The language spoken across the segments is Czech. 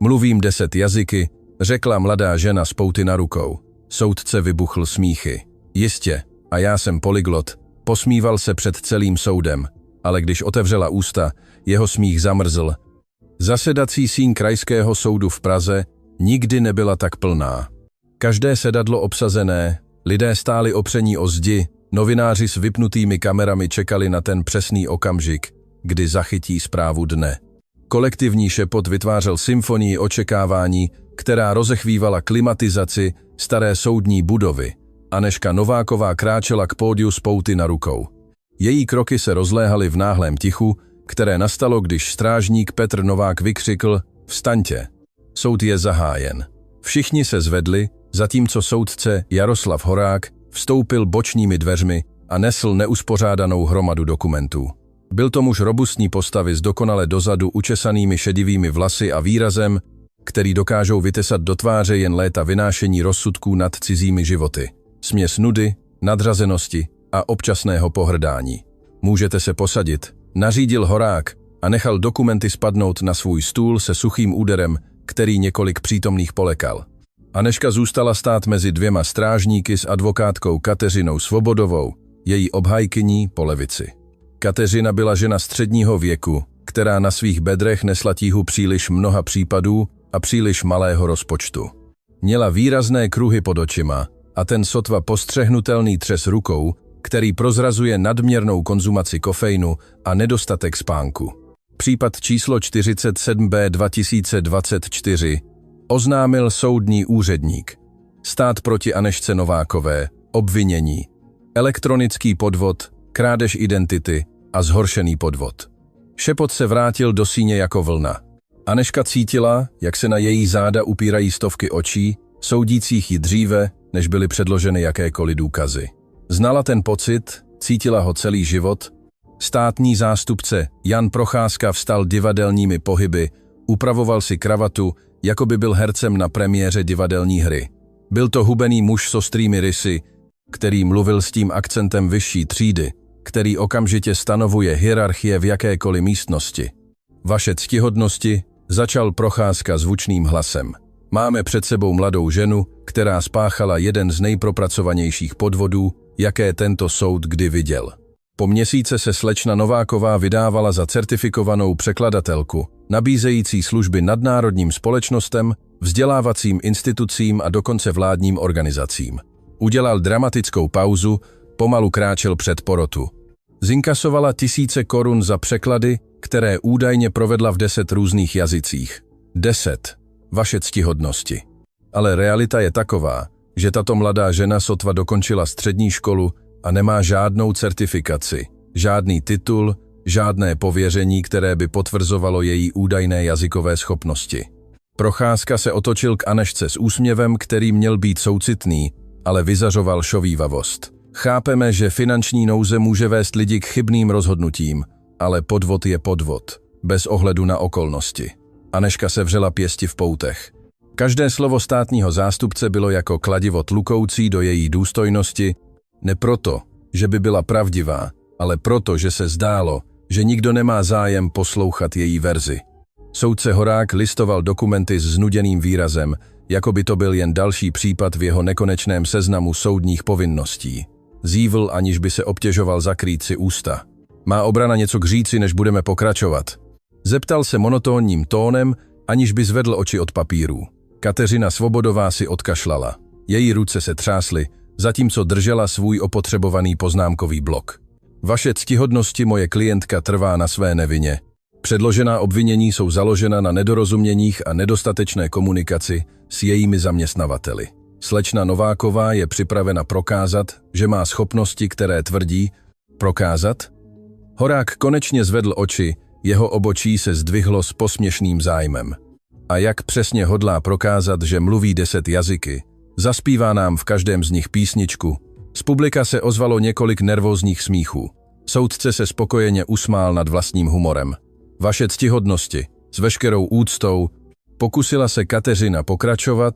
Mluvím 10 jazyky, řekla mladá žena s pouty na rukou. Soudce vybuchl smíchy. Jistě, a já jsem polyglot, posmíval se před celým soudem, ale když otevřela ústa, jeho smích zamrzl. Zasedací síň krajského soudu v Praze nikdy nebyla tak plná. Každé sedadlo obsazené, lidé stáli opření o zdi, novináři s vypnutými kamerami čekali na ten přesný okamžik, kdy zachytí zprávu dne. Kolektivní šepot vytvářel symfonii očekávání, která rozechvívala klimatizaci staré soudní budovy. Anežka Nováková kráčela k pódiu s pouty na rukou. Její kroky se rozléhaly v náhlém tichu, které nastalo, když strážník Petr Novák vykřikl: "Vstaňte, soud je zahájen." Všichni se zvedli, zatímco soudce Jaroslav Horák vstoupil bočními dveřmi a nesl neuspořádanou hromadu dokumentů. Byl to muž robustní postavy s dokonale dozadu učesanými šedivými vlasy a výrazem, který dokážou vytesat do tváře jen léta vynášení rozsudků nad cizími životy. Směs nudy, nadřazenosti a občasného pohrdání. "Můžete se posadit," nařídil Horák a nechal dokumenty spadnout na svůj stůl se suchým úderem, který několik přítomných polekal. Anežka zůstala stát mezi dvěma strážníky s advokátkou Kateřinou Svobodovou, její obhajkyní po levici. Kateřina byla žena středního věku, která na svých bedrech nesla tíhu příliš mnoha případů a příliš malého rozpočtu. Měla výrazné kruhy pod očima a ten sotva postřehnutelný třes rukou, který prozrazuje nadměrnou konzumaci kofeinu a nedostatek spánku. Případ číslo 47B 2024 oznámil soudní úředník. Stát proti Anežce Novákové, obvinění, elektronický podvod, krádež identity a zhoršený podvod. Šepot se vrátil do síně jako vlna. Anežka cítila, jak se na její záda upírají stovky očí, soudících ji dříve, než byly předloženy jakékoliv důkazy. Znala ten pocit, cítila ho celý život. Státní zástupce Jan Procházka vstal divadelními pohyby, upravoval si kravatu, jako by byl hercem na premiéře divadelní hry. Byl to hubený muž s ostrými rysy, který mluvil s tím akcentem vyšší třídy, který okamžitě stanovuje hierarchie v jakékoliv místnosti. "Vaše ctihodnosti," začal Procházka zvučným hlasem. "Máme před sebou mladou ženu, která spáchala jeden z nejpropracovanějších podvodů, jaké tento soud kdy viděl. Po měsíce se slečna Nováková vydávala za certifikovanou překladatelku, nabízející služby nadnárodním společnostem, vzdělávacím institucím a dokonce vládním organizacím. Udělal dramatickou pauzu, pomalu kráčel před porotu. Zinkasovala tisíce korun za překlady, které údajně provedla v 10 různých jazycích. 10. Vaše ctihodnosti. Ale realita je taková, že tato mladá žena sotva dokončila střední školu a nemá žádnou certifikaci, žádný titul, žádné pověření, které by potvrzovalo její údajné jazykové schopnosti. Procházka se otočil k Anežce s úsměvem, který měl být soucitný, ale vyzařoval šovívavost. "Chápeme, že finanční nouze může vést lidi k chybným rozhodnutím, ale podvod je podvod, bez ohledu na okolnosti." Anežka se vřela pěsti v poutech. Každé slovo státního zástupce bylo jako kladivo tlukoucí do její důstojnosti, ne proto, že by byla pravdivá, ale proto, že se zdálo, že nikdo nemá zájem poslouchat její verzi. Soudce Horák listoval dokumenty s znuděným výrazem, jako by to byl jen další případ v jeho nekonečném seznamu soudních povinností. Zívl, aniž by se obtěžoval zakrýt si ústa. "Má obrana něco k říci, než budeme pokračovat?" Zeptal se monotónním tónem, aniž by zvedl oči od papírů. Kateřina Svobodová si odkašlala. Její ruce se třásly, zatímco držela svůj opotřebovaný poznámkový blok. "Vaše ctihodnosti, moje klientka trvá na své nevině. Předložená obvinění jsou založena na nedorozuměních a nedostatečné komunikaci s jejími zaměstnavateli. Slečna Nováková je připravena prokázat, že má schopnosti, které tvrdí." "Prokázat?" Horák konečně zvedl oči, jeho obočí se zdvihlo s posměšným zájmem. "A jak přesně hodlá prokázat, že mluví 10 jazyky? Zaspívá nám v každém z nich písničku." Z publika se ozvalo několik nervózních smíchů. Soudce se spokojeně usmál nad vlastním humorem. "Vaše ctihodnosti, s veškerou úctou," pokusila se Kateřina pokračovat,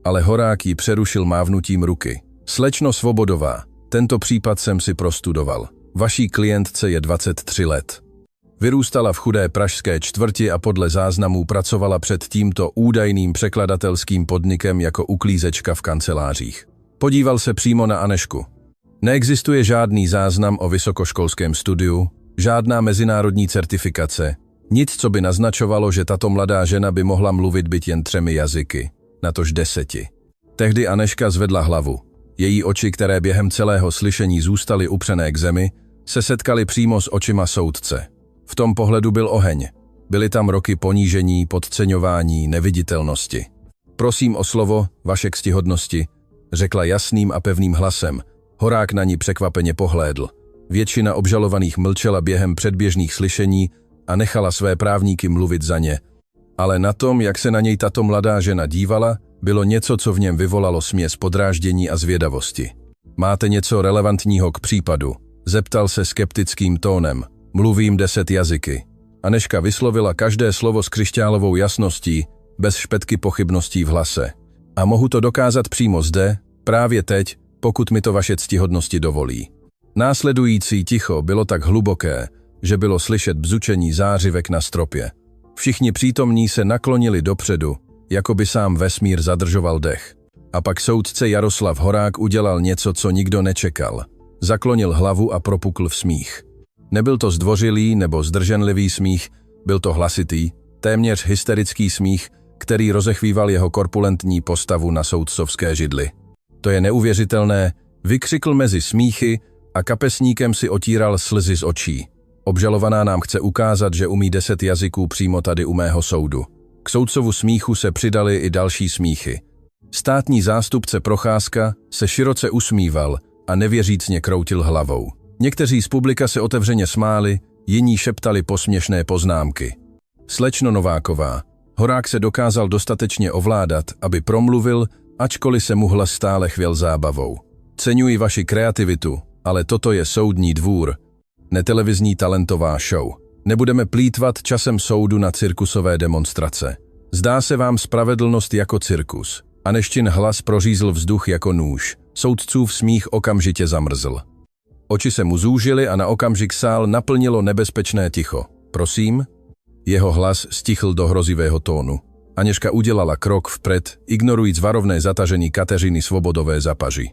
ale Horák ji přerušil mávnutím ruky. "Slečno Svobodová, tento případ jsem si prostudoval. Vaší klientce je 23 let. Vyrůstala v chudé pražské čtvrti a podle záznamů pracovala před tímto údajným překladatelským podnikem jako uklízečka v kancelářích. Podíval se přímo na Anežku. Neexistuje žádný záznam o vysokoškolském studiu, žádná mezinárodní certifikace, nic, co by naznačovalo, že tato mladá žena by mohla mluvit byť jen 3 jazyky, natož 10. Tehdy Anežka zvedla hlavu. Její oči, které během celého slyšení zůstaly upřené k zemi, se setkaly přímo s očima soudce. V tom pohledu byl oheň. Byly tam roky ponížení, podceňování, neviditelnosti. Prosím o slovo, vaše ctihodnosti, řekla jasným a pevným hlasem. Horák na ní překvapeně pohlédl. Většina obžalovaných mlčela během předběžných slyšení a nechala své právníky mluvit za ně. Ale na tom, jak se na něj tato mladá žena dívala, bylo něco, co v něm vyvolalo směs podráždění a zvědavosti. Máte něco relevantního k případu? Zeptal se skeptickým tónem. Mluvím 10 jazyky. Anežka vyslovila každé slovo s křišťálovou jasností, bez špetky pochybností v hlase. A mohu to dokázat přímo zde, právě teď, pokud mi to vaše ctihodnosti dovolí. Následující ticho bylo tak hluboké, že bylo slyšet bzučení zářivek na stropě. Všichni přítomní se naklonili dopředu, jako by sám vesmír zadržoval dech. A pak soudce Jaroslav Horák udělal něco, co nikdo nečekal. Zaklonil hlavu a propukl v smích. Nebyl to zdvořilý nebo zdrženlivý smích, byl to hlasitý, téměř hysterický smích, který rozechvíval jeho korpulentní postavu na soudcovské židli. To je neuvěřitelné, vykřikl mezi smíchy a kapesníkem si otíral slzy z očí. Obžalovaná nám chce ukázat, že umí 10 jazyků přímo tady u mého soudu. K soudcovu smíchu se přidali i další smíchy. Státní zástupce Procházka se široce usmíval a nevěřícně kroutil hlavou. Někteří z publika se otevřeně smáli, jiní šeptali posměšné poznámky. Slečno Nováková, Horák se dokázal dostatečně ovládat, aby promluvil, ačkoliv se mu hlas stále chvěl zábavou. Ceňuji vaši kreativitu, ale toto je soudní dvůr, netelevizní talentová show. Nebudeme plýtvat časem soudu na cirkusové demonstrace. Zdá se vám spravedlnost jako cirkus. Aneščin hlas prořízl vzduch jako nůž. Soudcův smích okamžitě zamrzl. Oči se mu zúžily a na okamžik sál naplnilo nebezpečné ticho. Prosím? Jeho hlas stichl do hrozivého tónu. Anežka udělala krok vpred, ignorujíc varovné zatažení Kateřiny Svobodové za paži.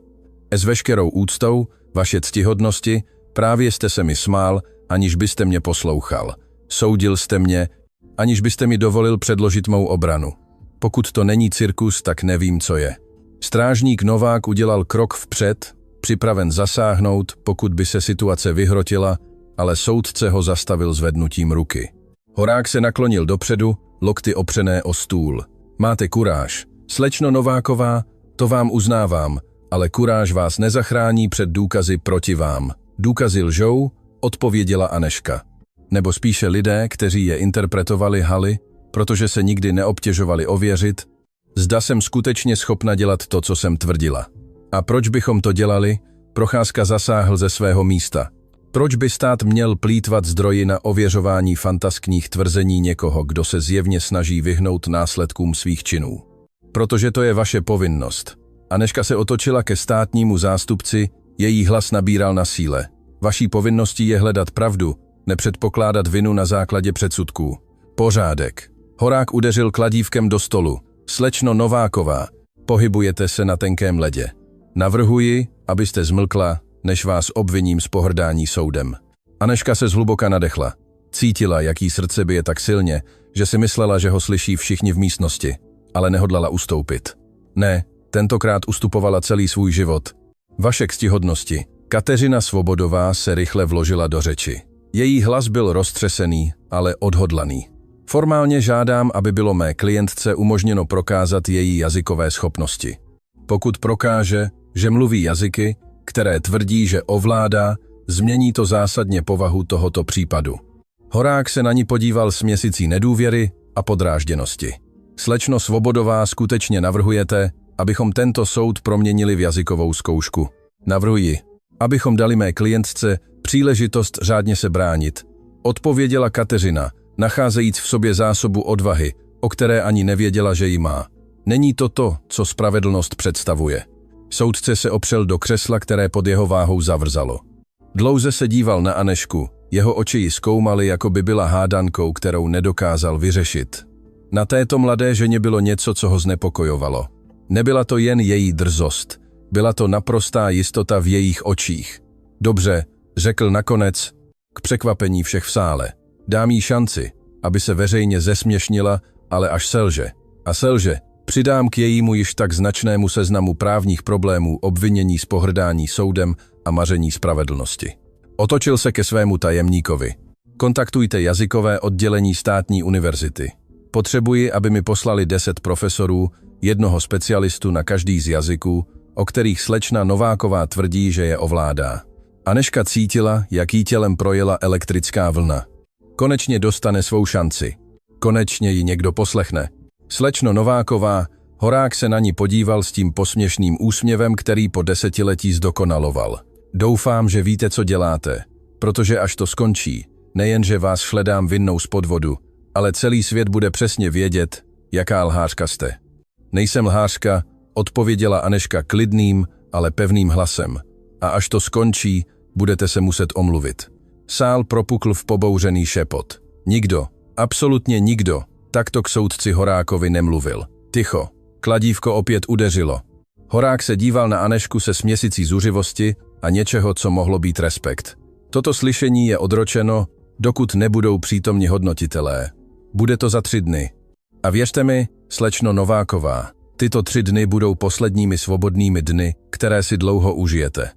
S veškerou úctou, vaše ctihodnosti, právě jste se mi smál, aniž byste mě poslouchal. Soudil jste mě, aniž byste mi dovolil předložit mou obranu. Pokud to není cirkus, tak nevím, co je. Strážník Novák udělal krok vpřed, připraven zasáhnout, pokud by se situace vyhrotila, ale soudce ho zastavil zvednutím ruky. Horák se naklonil dopředu, lokty opřené o stůl. Máte kuráž. Slečno Nováková, to vám uznávám, ale kuráž vás nezachrání před důkazy proti vám. Důkazy lžou, odpověděla Anežka. Nebo spíše lidé, kteří je interpretovali haly, protože se nikdy neobtěžovali ověřit, zda jsem skutečně schopna dělat to, co jsem tvrdila. A proč bychom to dělali? Procházka zasáhl ze svého místa. Proč by stát měl plýtvat zdroji na ověřování fantaskních tvrzení někoho, kdo se zjevně snaží vyhnout následkům svých činů? Protože to je vaše povinnost. Anežka se otočila ke státnímu zástupci, její hlas nabíral na síle. Vaší povinností je hledat pravdu, nepředpokládat vinu na základě předsudků. Pořádek. Horák udeřil kladívkem do stolu. Slečno Nováková, pohybujete se na tenkém ledě. Navrhuji, abyste zmlkla, než vás obviním z pohrdání soudem. Anežka se zhluboka nadechla. Cítila, jaký srdce bije tak silně, že si myslela, že ho slyší všichni v místnosti, ale nehodlala ustoupit. Ne, tentokrát ustupovala celý svůj život. Vaše ctihodnosti. Kateřina Svobodová se rychle vložila do řeči. Její hlas byl roztřesený, ale odhodlaný. Formálně žádám, aby bylo mé klientce umožněno prokázat její jazykové schopnosti. Pokud prokáže, že mluví jazyky, které tvrdí, že ovládá, změní to zásadně povahu tohoto případu. Horák se na ní podíval s měsící nedůvěry a podrážděnosti. Slečno Svobodová, skutečně navrhujete, abychom tento soud proměnili v jazykovou zkoušku. Navrhuji, abychom dali mé klientce příležitost řádně se bránit, odpověděla Kateřina, nacházejíc v sobě zásobu odvahy, o které ani nevěděla, že ji má. Není to to, co spravedlnost představuje. Soudce se opřel do křesla, které pod jeho váhou zavrzalo. Dlouze se díval na Anežku, jeho oči ji zkoumaly, jako by byla hádankou, kterou nedokázal vyřešit. Na této mladé ženě bylo něco, co ho znepokojovalo. Nebyla to jen její drzost, byla to naprostá jistota v jejich očích. Dobře, řekl nakonec, k překvapení všech v sále. Dám jí šanci, aby se veřejně zesměšnila, ale až selže. A selže, přidám k jejímu již tak značnému seznamu právních problémů obvinění z pohrdání soudem a maření spravedlnosti. Otočil se ke svému tajemníkovi. Kontaktujte jazykové oddělení státní univerzity. Potřebuji, aby mi poslali 10 profesorů, jednoho specialistu na každý z jazyků, o kterých slečna Nováková tvrdí, že je ovládá. Anežka cítila, jak jí tělem projela elektrická vlna. Konečně dostane svou šanci. Konečně ji někdo poslechne. Slečno Nováková, Horák se na ní podíval s tím posměšným úsměvem, který po desetiletí zdokonaloval. Doufám, že víte, co děláte, protože až to skončí, nejenže vás šledám vinnou z podvodu, ale celý svět bude přesně vědět, jaká lhářka jste. Nejsem lhářka, odpověděla Anežka klidným, ale pevným hlasem. A až to skončí, budete se muset omluvit. Sál propukl v pobouřený šepot. Nikdo, absolutně nikdo, takto k soudci Horákovi nemluvil. Ticho, kladívko opět udeřilo. Horák se díval na Anežku se směsicí zuřivosti a něčeho, co mohlo být respekt. Toto slyšení je odročeno, dokud nebudou přítomni hodnotitelé. Bude to za 3 dny. A věřte mi, slečno Nováková, tyto 3 dny budou posledními svobodnými dny, které si dlouho užijete.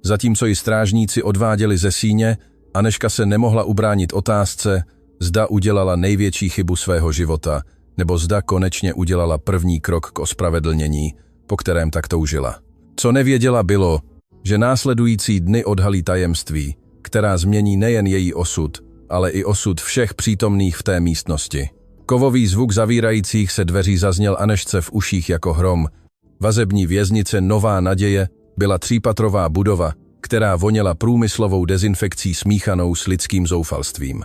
Zatímco ji strážníci odváděli ze síně, Anežka se nemohla ubránit otázce, zda udělala největší chybu svého života, nebo zda konečně udělala první krok k ospravedlnění, po kterém tak toužila. Co nevěděla bylo, že následující dny odhalí tajemství, která změní nejen její osud, ale i osud všech přítomných v té místnosti. Kovový zvuk zavírajících se dveří zazněl Anežce v uších jako hrom. Vazební věznice Nová naděje byla 3patrová budova, která voněla průmyslovou dezinfekcí smíchanou s lidským zoufalstvím.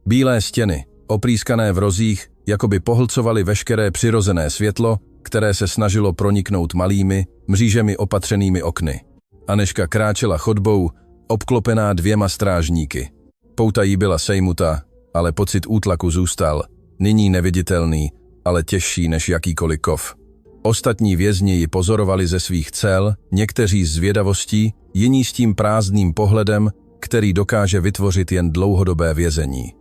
Bílé stěny, oprýskané v rozích, jakoby pohlcovaly veškeré přirozené světlo, které se snažilo proniknout malými, mřížemi opatřenými okny. Anežka kráčela chodbou, obklopená 2 strážníky. Pouta jí byla sejmuta, ale pocit útlaku zůstal, nyní neviditelný, ale těžší než jakýkoliv kov. Ostatní vězni ji pozorovali ze svých cel, někteří s zvědavostí, jiní s tím prázdným pohledem, který dokáže vytvořit jen dlouhodobé vězení.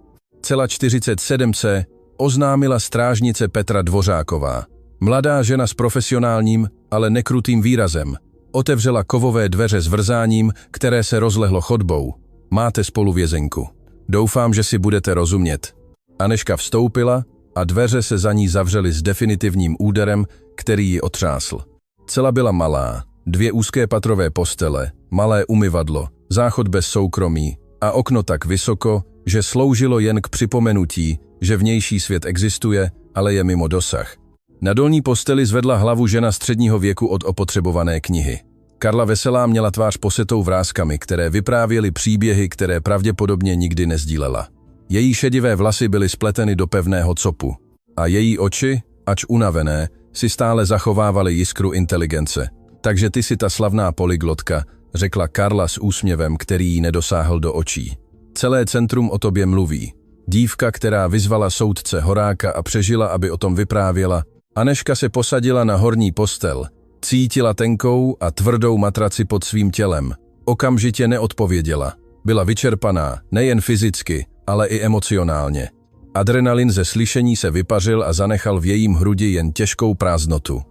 Cela 47C oznámila strážnice Petra Dvořáková. Mladá žena s profesionálním, ale nekrutým výrazem. Otevřela kovové dveře s vrzáním, které se rozlehlo chodbou. Máte spoluvězenku. Doufám, že si budete rozumět. Anežka vstoupila a dveře se za ní zavřely s definitivním úderem, který ji otřásl. Cela byla malá, 2 úzké patrové postele, malé umyvadlo, záchod bez soukromí a okno tak vysoko, že sloužilo jen k připomenutí, že vnější svět existuje, ale je mimo dosah. Na dolní posteli zvedla hlavu žena středního věku od opotřebované knihy. Karla Veselá měla tvář posetou vráskami, které vyprávěly příběhy, které pravděpodobně nikdy nezdílela. Její šedivé vlasy byly spleteny do pevného copu. A její oči, ač unavené, si stále zachovávaly jiskru inteligence. Takže ty si ta slavná polyglotka, řekla Karla s úsměvem, který jí nedosáhl do očí. Celé centrum o tobě mluví. Dívka, která vyzvala soudce Horáka a přežila, aby o tom vyprávěla. Anežka se posadila na horní postel. Cítila tenkou a tvrdou matraci pod svým tělem. Okamžitě neodpověděla. Byla vyčerpaná, nejen fyzicky, ale i emocionálně. Adrenalin ze slyšení se vypařil a zanechal v jejím hrudi jen těžkou prázdnotu.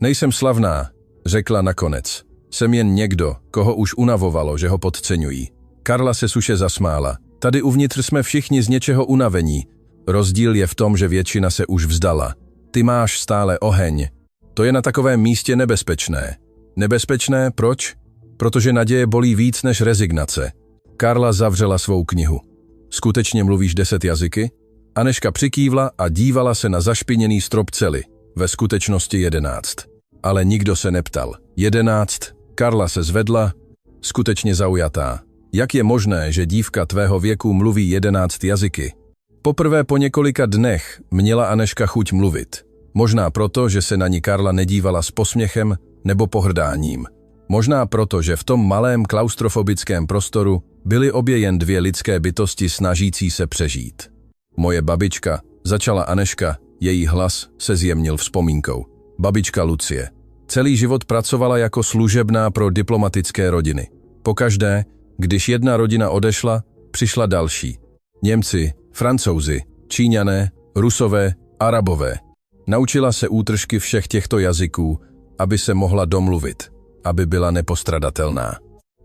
Nejsem slavná, řekla nakonec. Jsem jen někdo, koho už unavovalo, že ho podceňují. Karla se suše zasmála. Tady uvnitř jsme všichni z něčeho unavení. Rozdíl je v tom, že většina se už vzdala. Ty máš stále oheň. To je na takovém místě nebezpečné. Nebezpečné, proč? Protože naděje bolí víc než rezignace. Karla zavřela svou knihu. Skutečně mluvíš 10 jazyky? Anežka přikývla a dívala se na zašpiněný strop cely. Ve skutečnosti 11. Ale nikdo se neptal. 11. Karla se zvedla, skutečně zaujatá. Jak je možné, že dívka tvého věku mluví 11 jazyky? Poprvé po několika dnech měla Anežka chuť mluvit. Možná proto, že se na ní Karla nedívala s posměchem nebo pohrdáním. Možná proto, že v tom malém klaustrofobickém prostoru byly obě jen dvě lidské bytosti snažící se přežít. Moje babička, začala Anežka, její hlas se zjemnil vzpomínkou. Babička Lucie. Celý život pracovala jako služebná pro diplomatické rodiny. Pokaždé, když jedna rodina odešla, přišla další. Němci, Francouzi, Číňané, Rusové, Arabové. Naučila se útržky všech těchto jazyků, aby se mohla domluvit, aby byla nepostradatelná.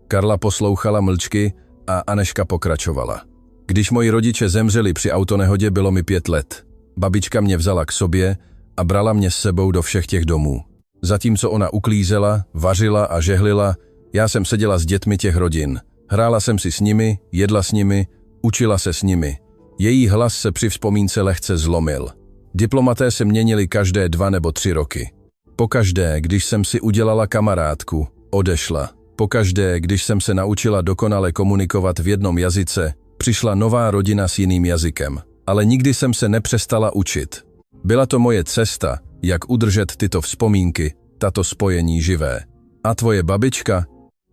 Karla poslouchala mlčky a Anežka pokračovala. Když moji rodiče zemřeli při autonehodě, bylo mi 5 let. Babička mě vzala k sobě a brala mě s sebou do všech těch domů. Zatímco ona uklízela, vařila a žehlila, já jsem seděla s dětmi těch rodin. Hrála jsem si s nimi, jedla s nimi, učila se s nimi. Její hlas se při vzpomínce lehce zlomil. Diplomaté se měnili každé 2 nebo 3 roky. Pokaždé, když jsem si udělala kamarádku, odešla. Pokaždé, když jsem se naučila dokonale komunikovat v jednom jazyce, přišla nová rodina s jiným jazykem. Ale nikdy jsem se nepřestala učit. Byla to moje cesta, jak udržet tyto vzpomínky, tato spojení živé. A tvoje babička?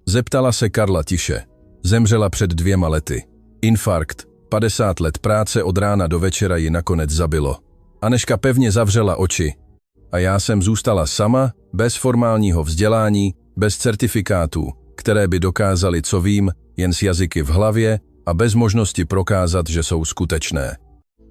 Zeptala se Karla tiše. Zemřela před 2 lety. Infarkt, 50 let práce od rána do večera ji nakonec zabilo. Anežka pevně zavřela oči. A já jsem zůstala sama, bez formálního vzdělání, bez certifikátů, které by dokázaly, co vím, jen s jazyky v hlavě a bez možnosti prokázat, že jsou skutečné.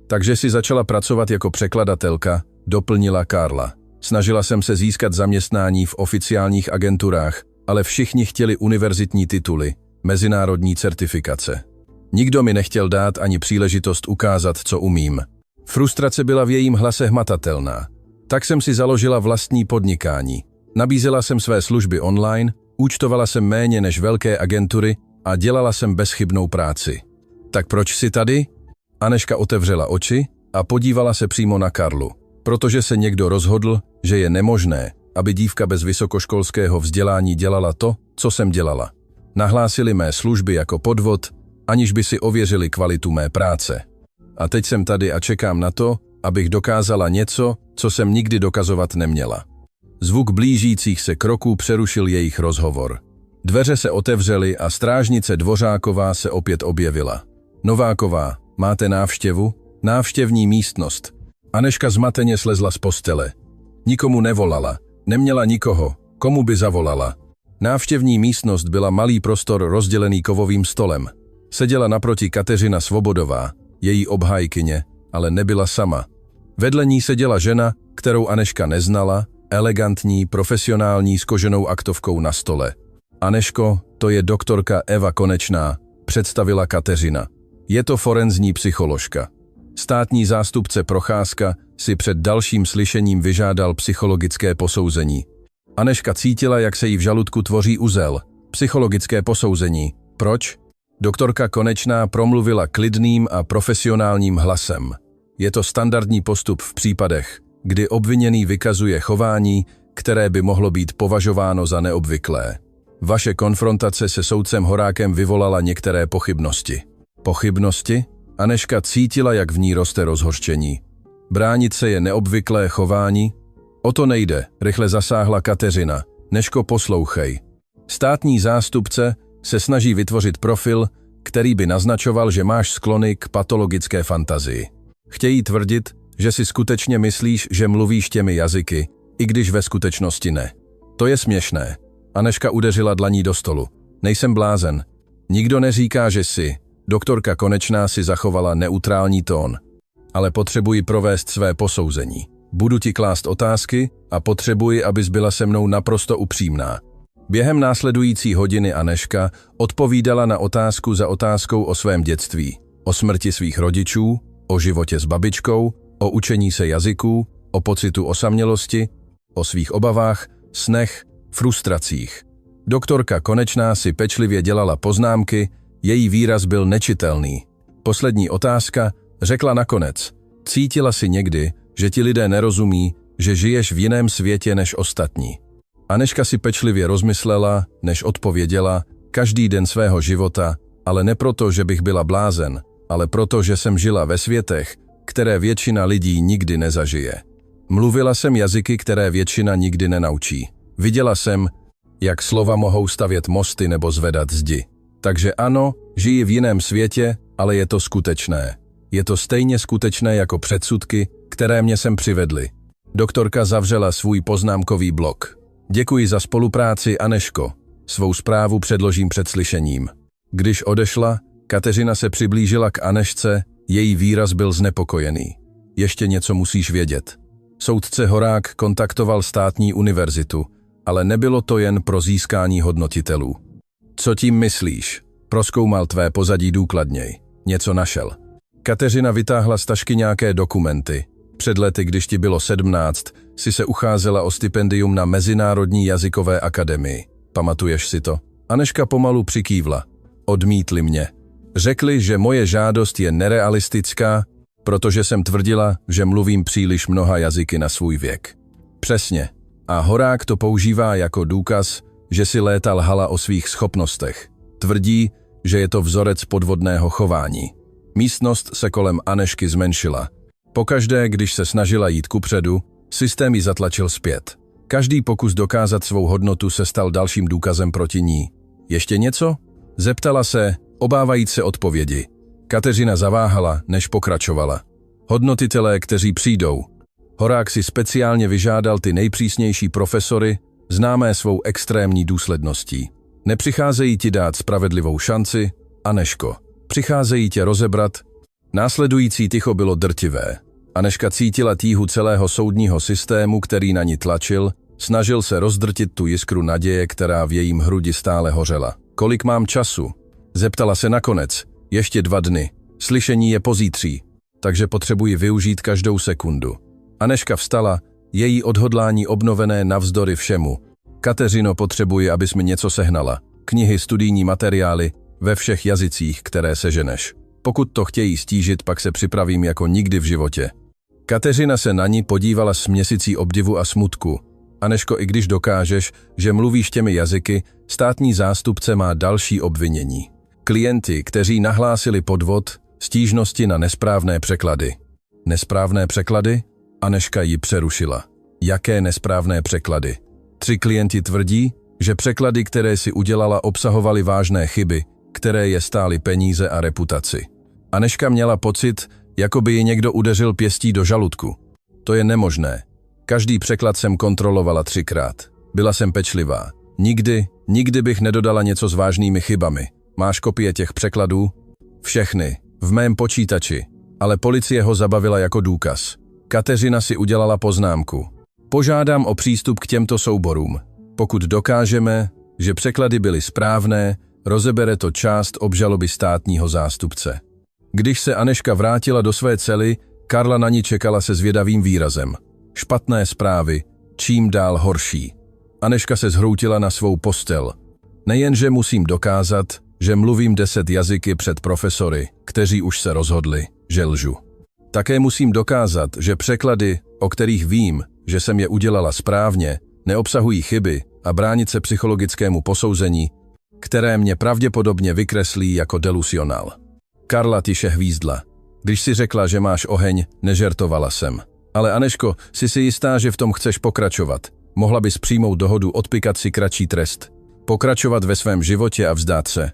Takže si začala pracovat jako překladatelka, doplnila Karla. Snažila jsem se získat zaměstnání v oficiálních agenturách, ale všichni chtěli univerzitní tituly, mezinárodní certifikace. Nikdo mi nechtěl dát ani příležitost ukázat, co umím. Frustrace byla v jejím hlase hmatatelná. Tak jsem si založila vlastní podnikání. Nabízela jsem své služby online, účtovala jsem méně než velké agentury a dělala jsem bezchybnou práci. Tak proč jsi tady? Anežka otevřela oči a podívala se přímo na Karlu. Protože se někdo rozhodl, že je nemožné, aby dívka bez vysokoškolského vzdělání dělala to, co jsem dělala. Nahlásili mé služby jako podvod, aniž by si ověřili kvalitu mé práce. A teď jsem tady a čekám na to, abych dokázala něco, co jsem nikdy dokazovat neměla. Zvuk blížících se kroků přerušil jejich rozhovor. Dveře se otevřely a strážnice Dvořáková se opět objevila. Nováková, máte návštěvu? Návštěvní místnost. Anežka zmateně slezla z postele. Nikomu nevolala, neměla nikoho, komu by zavolala. Návštěvní místnost byla malý prostor rozdělený kovovým stolem. Seděla naproti Kateřina Svobodová, její obhájkyně, ale nebyla sama. Vedle ní seděla žena, kterou Anežka neznala, elegantní, profesionální s koženou aktovkou na stole. Anežko, to je doktorka Eva Konečná, představila Kateřina. Je to forenzní psycholožka. Státní zástupce Procházka si před dalším slyšením vyžádal psychologické posouzení. Anežka cítila, jak se jí v žaludku tvoří uzel. Psychologické posouzení. Proč? Doktorka Konečná promluvila klidným a profesionálním hlasem. Je to standardní postup v případech, kdy obviněný vykazuje chování, které by mohlo být považováno za neobvyklé. Vaše konfrontace se soudcem Horákem vyvolala některé pochybnosti. Pochybnosti? Anežka cítila, jak v ní roste rozhořčení. Bránit se je neobvyklé chování? O to nejde, rychle zasáhla Kateřina. Nežko, poslouchej. Státní zástupce se snaží vytvořit profil, který by naznačoval, že máš sklony k patologické fantazii. Chtějí tvrdit, že si skutečně myslíš, že mluvíš těmi jazyky, i když ve skutečnosti ne. To je směšné. Anežka udeřila dlaní do stolu. Nejsem blázen. Nikdo neříká, že jsi. Doktorka Konečná si zachovala neutrální tón. Ale potřebuji provést své posouzení. Budu ti klást otázky a potřebuji, abys byla se mnou naprosto upřímná. Během následující hodiny Anežka odpovídala na otázku za otázkou o svém dětství, o smrti svých rodičů, o životě s babičkou, o učení se jazyků, o pocitu osamělosti, o svých obavách, snech, frustracích. Doktorka Konečná si pečlivě dělala poznámky, její výraz byl nečitelný. Poslední otázka, řekla nakonec. Cítila si někdy, že ti lidé nerozumí, že žiješ v jiném světě než ostatní. Anežka si pečlivě rozmyslela, než odpověděla, každý den svého života, ale ne proto, že bych byla blázen, ale proto, že jsem žila ve světech, které většina lidí nikdy nezažije. Mluvila jsem jazyky, které většina nikdy nenaučí. Viděla jsem, Jak slova mohou stavět mosty nebo zvedat zdi. Takže ano, žiji v jiném světě, ale je to skutečné. Je to stejně skutečné jako předsudky, které mě sem přivedly. Doktorka zavřela svůj poznámkový blok. Děkuji za spolupráci, Aneško. Svou zprávu předložím před slyšením. Když odešla, Kateřina se přiblížila k Anešce, její výraz byl znepokojený. Ještě něco musíš vědět. Soudce Horák kontaktoval státní univerzitu, ale nebylo to jen pro získání hodnotitelů. Co tím myslíš? Prozkoumal tvé pozadí důkladněji. Něco našel. Kateřina vytáhla z tašky nějaké dokumenty. Před lety, když ti bylo 17, si se ucházela o stipendium na Mezinárodní jazykové akademii. Pamatuješ si to? Aneška pomalu přikývla. Odmítli mě. Řekli, že moje žádost je nerealistická, protože jsem tvrdila, že mluvím příliš mnoha jazyky na svůj věk. Přesně. A Horák to používá jako důkaz, že si léta lhala o svých schopnostech. Tvrdí, že je to vzorec podvodného chování. Místnost se kolem Anešky zmenšila. Pokaždé, když se snažila jít kupředu, systém ji zatlačil zpět. Každý pokus dokázat svou hodnotu se stal dalším důkazem proti ní. Ještě něco? Zeptala se, obávajíc se odpovědi. Kateřina zaváhala, než pokračovala. Hodnotitelé, kteří přijdou. Horák si speciálně vyžádal ty nejpřísnější profesory, známé svou extrémní důsledností. Nepřicházejí ti dát spravedlivou šanci, Aneško. Přicházejí tě rozebrat. Následující ticho bylo drtivé. Aneška cítila tíhu celého soudního systému, který na ní tlačil, snažil se rozdrtit tu jiskru naděje, která v jejím hrudi stále hořela. Kolik mám času? Zeptala se nakonec. Ještě 2 dny. Slyšení je pozítří, takže potřebuji využít každou sekundu. Aneška vstala, její odhodlání obnovené navzdory všemu. Kateřino, potřebuji, abys mi něco sehnala. Knihy, studijní materiály, ve všech jazycích, které seženeš. Pokud to chtějí stížit, pak se připravím jako nikdy v životě. Kateřina se na ní podívala s měsící obdivu a smutku. Aneško, i když dokážeš, že mluvíš těmi jazyky, státní zástupce má další obvinění. Klienti, kteří nahlásili podvod, stížnosti na nesprávné překlady. Nesprávné překlady? Aneška ji přerušila. Jaké nesprávné překlady? 3 klienti tvrdí, že překlady, které si udělala, obsahovaly vážné chyby, které je stály peníze a reputaci. Aneška měla pocit, jako by ji někdo udeřil pěstí do žaludku. To je nemožné. Každý překlad jsem kontrolovala 3krát. Byla jsem pečlivá. Nikdy bych nedodala něco s vážnými chybami. Máš kopie těch překladů? Všechny. V mém počítači. Ale policie ho zabavila jako důkaz. Kateřina si udělala poznámku. Požádám o přístup k těmto souborům. Pokud dokážeme, že překlady byly správné, rozebere to část obžaloby státního zástupce. Když se Aneška vrátila do své cely, Karla na ní čekala se zvědavým výrazem. Špatné zprávy, čím dál horší. Aneška se zhroutila na svou postel. Nejenže musím dokázat, že mluvím 10 jazyky před profesory, kteří už se rozhodli, že lžu. Také musím dokázat, že překlady, o kterých vím, že jsem je udělala správně, neobsahují chyby a bránit se psychologickému posouzení, které mě pravděpodobně vykreslí jako delusionál. Karla tiše hvízdla. Když si řekla, že máš oheň, nežertovala jsem. Ale Aneško, jsi si jistá, že v tom chceš pokračovat? Mohla bys přijmout dohodu odpikat si kratší trest. Pokračovat ve svém životě a vzdát se.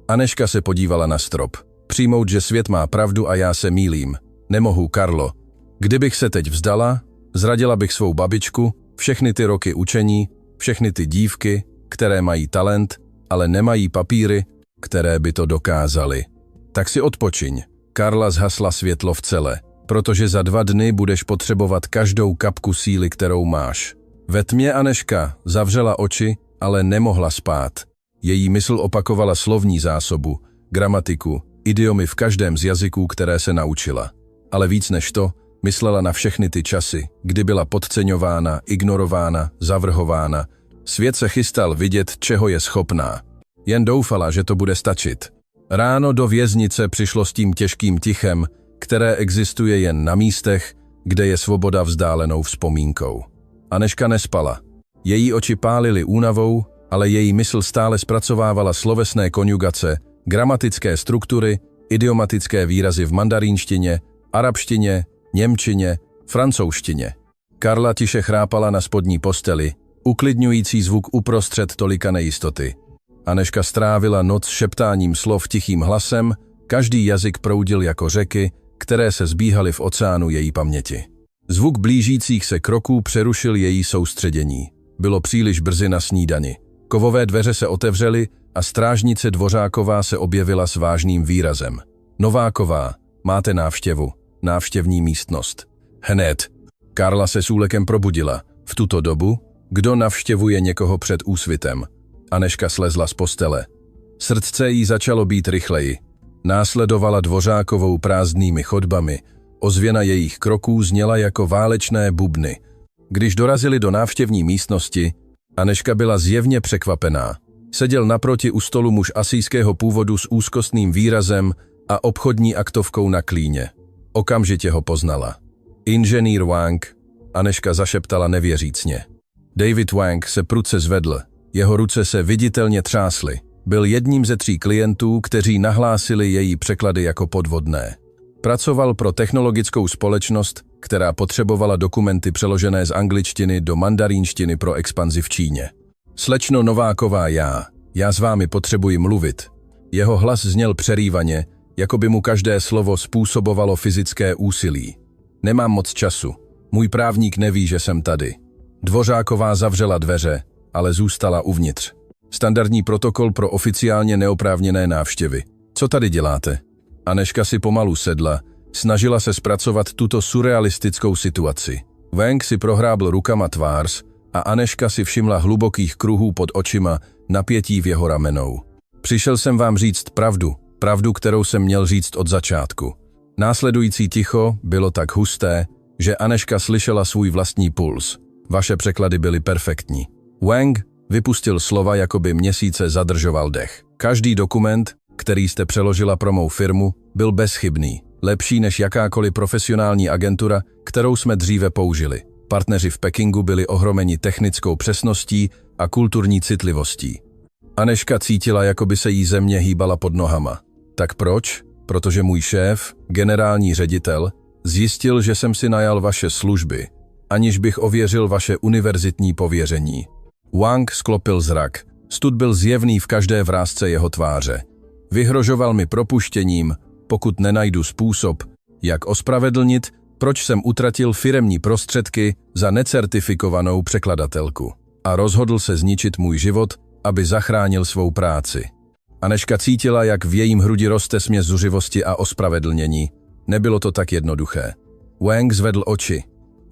Aneška se podívala na strop. Přijmout, že svět má pravdu a já se mýlím. Nemohu, Karlo. Kdybych se teď vzdala, zradila bych svou babičku, všechny ty roky učení, všechny ty dívky, které mají talent, ale nemají papíry, které by to dokázaly. Tak si odpočiň. Karla zhasla světlo v cele, protože za 2 dny budeš potřebovat každou kapku síly, kterou máš. Ve tmě Aneška zavřela oči, ale nemohla spát. Její mysl opakovala slovní zásobu, gramatiku, idiomy v každém z jazyků, které se naučila. Ale víc než to, myslela na všechny ty časy, kdy byla podceňována, ignorována, zavrhována. Svět se chystal vidět, čeho je schopná. Jen doufala, že to bude stačit. Ráno do věznice přišlo s tím těžkým tichem, které existuje jen na místech, kde je svoboda vzdálenou vzpomínkou. Aneška nespala. Její oči pálily únavou, ale její mysl stále zpracovávala slovesné konjugace, gramatické struktury, idiomatické výrazy v mandarínštině, arabštině, němčině, francouzštině. Karla tiše chrápala na spodní posteli, Uklidňující zvuk uprostřed tolika nejistoty. Anežka strávila noc šeptáním slov tichým hlasem, každý jazyk proudil jako řeky, které se zbíhaly v oceánu její paměti. Zvuk blížících se kroků přerušil její soustředění. Bylo příliš brzy na snídani. Kovové dveře se otevřely a strážnice Dvořáková se objevila s vážným výrazem. Nováková, máte návštěvu, návštěvní místnost. Hned. Karla se s úlekem probudila. V tuto dobu, kdo navštěvuje někoho před úsvitem? Anežka slezla z postele. Srdce jí začalo být rychleji. Následovala Dvořákovou prázdnými chodbami. Ozvěna jejich kroků zněla jako válečné bubny. Když dorazili do návštěvní místnosti, Anežka byla zjevně překvapená. Seděl naproti u stolu muž asijského původu s úzkostným výrazem a obchodní aktovkou na klíně. Okamžitě ho poznala. Inženýr Wang, Anežka zašeptala nevěřícně. David Wang se prudce zvedl, jeho ruce se viditelně třásly. Byl jedním ze 3 klientů, kteří nahlásili její překlady jako podvodné. Pracoval pro technologickou společnost, která potřebovala dokumenty přeložené z angličtiny do mandarínštiny pro expanzi v Číně. Slečno Nováková, já s vámi potřebuji mluvit. Jeho hlas zněl přerývaně, jako by mu každé slovo způsobovalo fyzické úsilí. Nemám moc času. Můj právník neví, že jsem tady. Dvořáková zavřela dveře, ale zůstala uvnitř. Standardní protokol pro oficiálně neoprávněné návštěvy. Co tady děláte? Anežka si pomalu sedla, snažila se zpracovat tuto surrealistickou situaci. Wang si prohrábl rukama tvář a Anežka si všimla hlubokých kruhů pod očima, napětí v jeho ramenou. Přišel jsem vám říct pravdu, kterou jsem měl říct od začátku. Následující ticho bylo tak husté, že Anežka slyšela svůj vlastní puls. Vaše překlady byly perfektní. Wang vypustil slova, jako by měsíce zadržoval dech. Každý dokument, který jste přeložila pro mou firmu, byl bezchybný. Lepší než jakákoliv profesionální agentura, kterou jsme dříve použili. Partneři v Pekingu byli ohromeni technickou přesností a kulturní citlivostí. Anežka cítila, jako by se jí země hýbala pod nohama. Tak proč? Protože můj šéf, generální ředitel, zjistil, že jsem si najal vaše služby, aniž bych ověřil vaše univerzitní pověření. Wang sklopil zrak. Stud byl zjevný v každé vrásce jeho tváře. Vyhrožoval mi propuštěním, pokud nenajdu způsob, jak ospravedlnit, proč jsem utratil firemní prostředky za necertifikovanou překladatelku. A rozhodl se zničit můj život, aby zachránil svou práci. Anežka cítila, jak v jejím hrudi roste směs zuřivosti a ospravedlnění. Nebylo to tak jednoduché. Wang zvedl oči.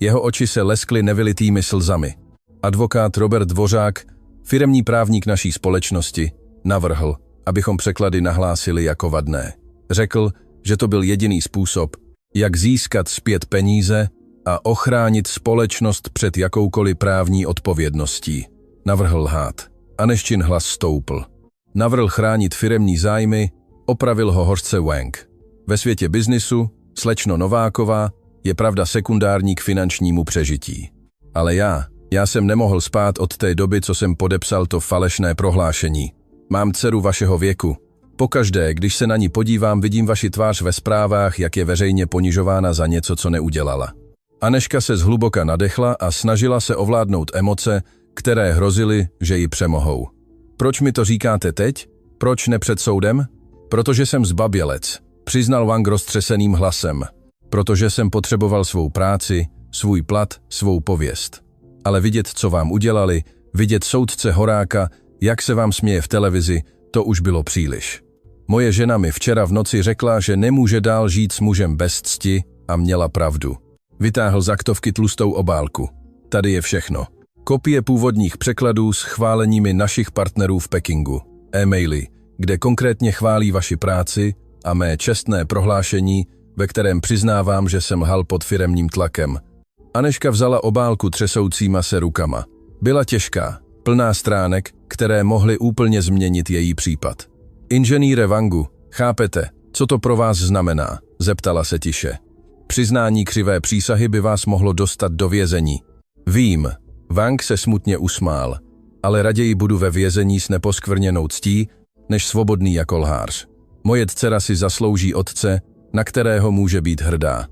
Jeho oči se leskly nevylitými slzami. Advokát Robert Dvořák, firemní právník naší společnosti, navrhl, abychom překlady nahlásili jako vadné. Řekl, že to byl jediný způsob, jak získat zpět peníze a ochránit společnost před jakoukoliv právní odpovědností. Navrhl lhát. Anežčin hlas stoupl. Navrhl chránit firemní zájmy, opravil ho hořce Wang. Ve světě biznisu, slečno Nováková, je pravda sekundární k finančnímu přežití. Ale já jsem nemohl spát od té doby, co jsem podepsal to falešné prohlášení. Mám dceru vašeho věku. Pokaždé, když se na ní podívám, vidím vaši tvář ve zprávách, jak je veřejně ponižována za něco, co neudělala. Anežka se zhluboka nadechla a snažila se ovládnout emoce, které hrozily, že ji přemohou. Proč mi to říkáte teď? Proč ne před soudem? Protože jsem zbabělec, přiznal Wang roztřeseným hlasem. Protože jsem potřeboval svou práci, svůj plat, svou pověst. Ale vidět, co vám udělali, vidět soudce Horáka, jak se vám směje v televizi, to už bylo příliš. Moje žena mi včera v noci řekla, že nemůže dál žít s mužem bez cti a měla pravdu. Vytáhl z aktovky tlustou obálku. Tady je všechno. Kopie původních překladů s chváleními našich partnerů v Pekingu. E-maily, kde konkrétně chválí vaši práci a mé čestné prohlášení, ve kterém přiznávám, že jsem lhal pod firemním tlakem. Anežka vzala obálku třesoucíma se rukama. Byla těžká, plná stránek, které mohly úplně změnit její případ. Inženýre Wangu, chápete, co to pro vás znamená? Zeptala se tiše. Přiznání křivé přísahy by vás mohlo dostat do vězení. Vím, Wang se smutně usmál, ale raději budu ve vězení s neposkvrněnou ctí, než svobodný jako lhář. Moje dcera si zaslouží otce, na kterého může být hrdá.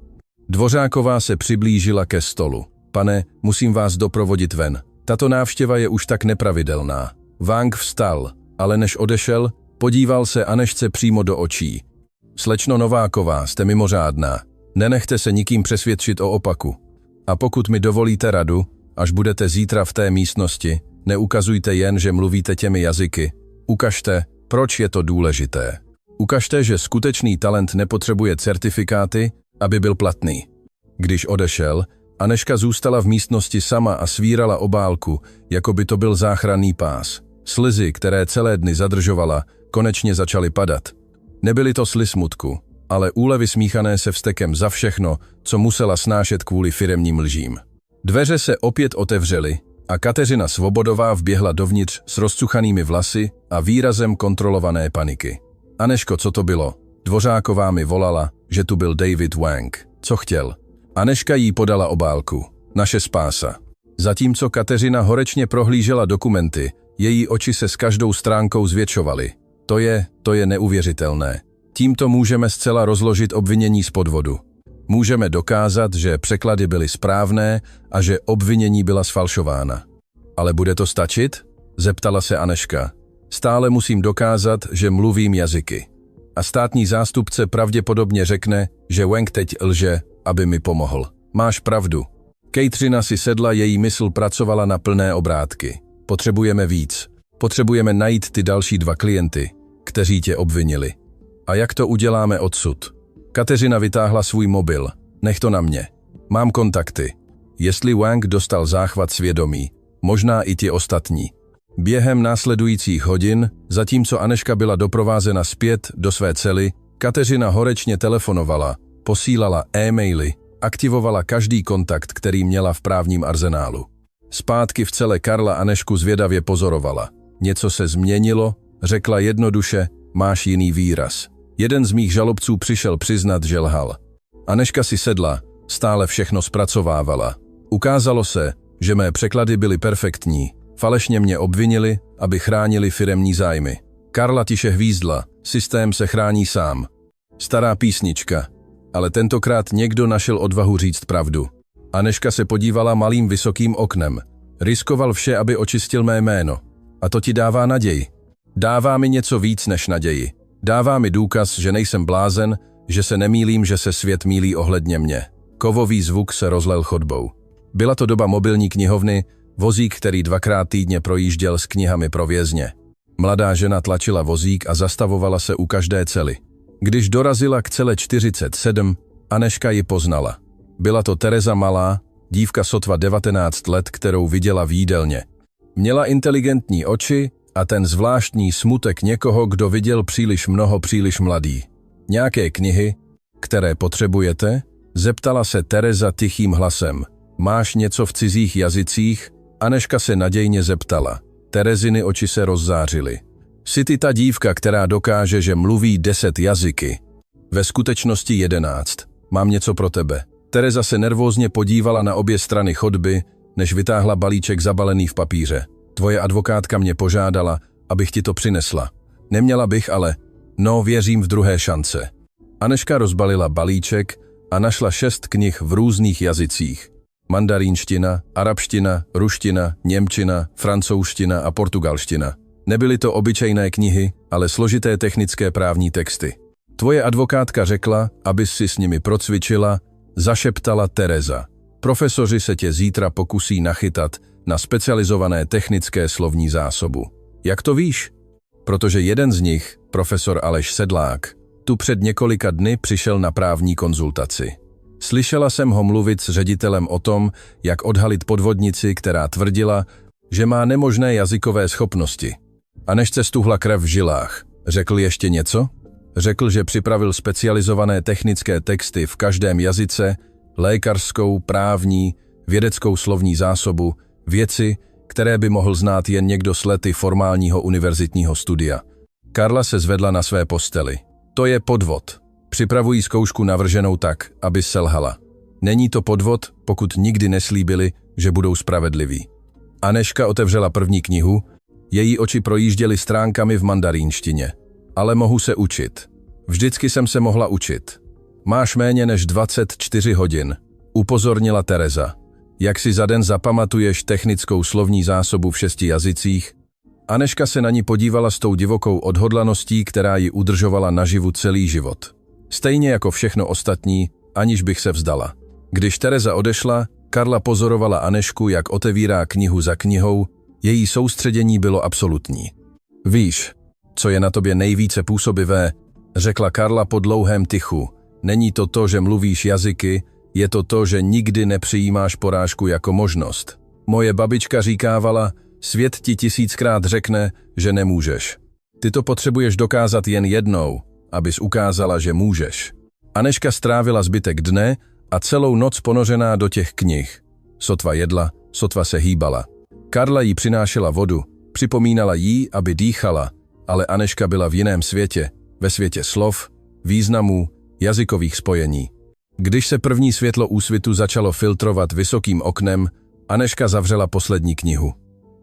Dvořáková se přiblížila ke stolu. Pane, musím vás doprovodit ven. Tato návštěva je už tak nepravidelná. Wang vstal, ale než odešel, podíval se Anešce přímo do očí. Slečno Nováková, jste mimořádná. Nenechte se nikým přesvědčit o opaku. A pokud mi dovolíte radu, až budete zítra v té místnosti, neukazujte jen, že mluvíte těmi jazyky. Ukažte, proč je to důležité. Ukažte, že skutečný talent nepotřebuje certifikáty, aby byl platný. Když odešel, Aneška zůstala v místnosti sama a svírala obálku, jako by to byl záchranný pás. Slzy, které celé dny zadržovala, konečně začaly padat. Nebyly to sly smutku, ale úlevy smíchané se vztekem za všechno, co musela snášet kvůli firemním lžím. Dveře se opět otevřely a Kateřina Svobodová vběhla dovnitř s rozcuchanými vlasy a výrazem kontrolované paniky. Aneško, co to bylo? Dvořáková mi volala, že tu byl David Wang. Co chtěl? Aneška jí podala obálku. Naše spása. Zatímco Kateřina horečně prohlížela dokumenty, její oči se s každou stránkou zvětšovaly. To je neuvěřitelné. Tímto můžeme zcela rozložit obvinění z podvodu. Můžeme dokázat, že překlady byly správné a že obvinění byla sfalšována. Ale bude to stačit? Zeptala se Aneška. Stále musím dokázat, že mluvím jazyky. A státní zástupce pravděpodobně řekne, že Wang teď lže, aby mi pomohl. Máš pravdu. Kateřina si sedla, její mysl pracovala na plné obrátky. Potřebujeme víc. Potřebujeme najít ty další 2 klienty, kteří tě obvinili. A jak to uděláme odsud? Kateřina vytáhla svůj mobil. Nech to na mě. Mám kontakty. Jestli Wang dostal záchvat svědomí, možná i ti ostatní. Během následujících hodin, zatímco Aneška byla doprovázena zpět do své cely, Kateřina horečně telefonovala, posílala e-maily, aktivovala každý kontakt, který měla v právním arzenálu. Zpátky v cele Karla Anešku zvědavě pozorovala. Něco se změnilo, řekla jednoduše, máš jiný výraz. Jeden z mých žalobců přišel přiznat, že lhal. Aneška si sedla, stále všechno zpracovávala. Ukázalo se, že mé překlady byly perfektní. Falešně mě obvinili, aby chránili firemní zájmy. Karla tiše hvízdla, systém se chrání sám. Stará písnička, ale tentokrát někdo našel odvahu říct pravdu. Aneška se podívala malým vysokým oknem. Riskoval vše, aby očistil mé jméno. A to ti dává naději. Dává mi něco víc než naději. Dává mi důkaz, že nejsem blázen, že se nemýlím, že se svět mýlí ohledně mě. Kovový zvuk se rozlel chodbou. Byla to doba mobilní knihovny, vozík, který 2krát týdně projížděl s knihami pro vězně. Mladá žena tlačila vozík a zastavovala se u každé cely. Když dorazila k cele 47, Aneška ji poznala. Byla to Tereza Malá, dívka sotva 19 let, kterou viděla v jídelně. Měla inteligentní oči a ten zvláštní smutek někoho, kdo viděl příliš mnoho příliš mladý. Nějaké knihy, které potřebujete? Zeptala se Tereza tichým hlasem. Máš něco v cizích jazycích? Aneška se nadějně zeptala. Tereziny oči se rozzářily. Jsi ty ta dívka, která dokáže, že mluví 10 jazyky. Ve skutečnosti 11. Mám něco pro tebe. Tereza se nervózně podívala na obě strany chodby, než vytáhla balíček zabalený v papíře. Tvoje advokátka mě požádala, abych ti to přinesla. Neměla bych, ale... No, věřím v druhé šance. Aneška rozbalila balíček a našla 6 knih v různých jazycích. Mandarínština, arabština, ruština, němčina, francouzština a portugalština. Nebyly to obyčejné knihy, ale složité technické právní texty. Tvoje advokátka řekla, abys si s nimi procvičila, zašeptala Tereza. Profesoři se tě zítra pokusí nachytat na specializované technické slovní zásobu. Jak to víš? Protože jeden z nich, profesor Aleš Sedlák, tu před několika dny přišel na právní konzultaci. Slyšela jsem ho mluvit s ředitelem o tom, jak odhalit podvodnici, která tvrdila, že má nemožné jazykové schopnosti. Anešce stuhla krev v žilách. Řekl ještě něco? Řekl, že připravil specializované technické texty v každém jazyce, lékařskou, právní, vědeckou slovní zásobu, věci, které by mohl znát jen někdo s lety formálního univerzitního studia. Karla se zvedla na své posteli. To je podvod. Připravují zkoušku navrženou tak, aby selhala. Není to podvod, pokud nikdy neslíbili, že budou spravedliví. Aneška otevřela první knihu, její oči projížděly stránkami v mandarínštině. Ale mohu se učit. Vždycky jsem se mohla učit. Máš méně než 24 hodin, upozornila Tereza. Jak si za den zapamatuješ technickou slovní zásobu v 6 jazycích? Anežka se na ní podívala s tou divokou odhodlaností, která ji udržovala naživu celý život. Stejně jako všechno ostatní, aniž bych se vzdala. Když Tereza odešla, Karla pozorovala Anežku, jak otevírá knihu za knihou, její soustředění bylo absolutní. Víš, co je na tobě nejvíce působivé, řekla Karla po dlouhém tichu. Není to to, že mluvíš jazyky, je to to, že nikdy nepřijímáš porážku jako možnost. Moje babička říkávala, svět ti 1000krát řekne, že nemůžeš. Ty to potřebuješ dokázat jen jednou, abys ukázala, že můžeš. Anežka strávila zbytek dne a celou noc ponořená do těch knih. Sotva jedla, sotva se hýbala. Karla jí přinášela vodu, připomínala jí, aby dýchala, ale Anežka byla v jiném světě, ve světě slov, významů, jazykových spojení. Když se první světlo úsvitu začalo filtrovat vysokým oknem, Anežka zavřela poslední knihu.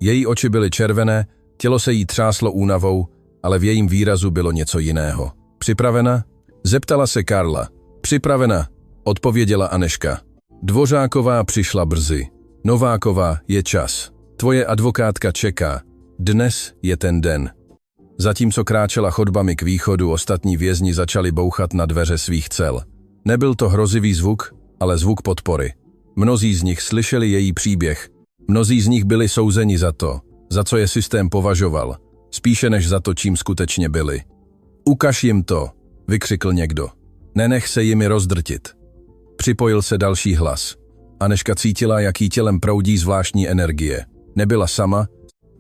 Její oči byly červené, tělo se jí třáslo únavou, ale v jejím výrazu bylo něco jiného. Připravena? Zeptala se Karla. Připravena, odpověděla Anežka. Dvořáková přišla brzy. Nováková, je čas. Tvoje advokátka čeká. Dnes je ten den. Zatímco kráčela chodbami k východu, ostatní vězni začali bouchat na dveře svých cel. Nebyl to hrozivý zvuk, ale zvuk podpory. Mnozí z nich slyšeli její příběh. Mnozí z nich byli souzeni za to, za co je systém považoval, spíše než za to, čím skutečně byli. Ukaž jim to, vykřikl někdo. Nenech se jimi rozdrtit. Připojil se další hlas. Anežka cítila, jak jí tělem proudí zvláštní energie. Nebyla sama,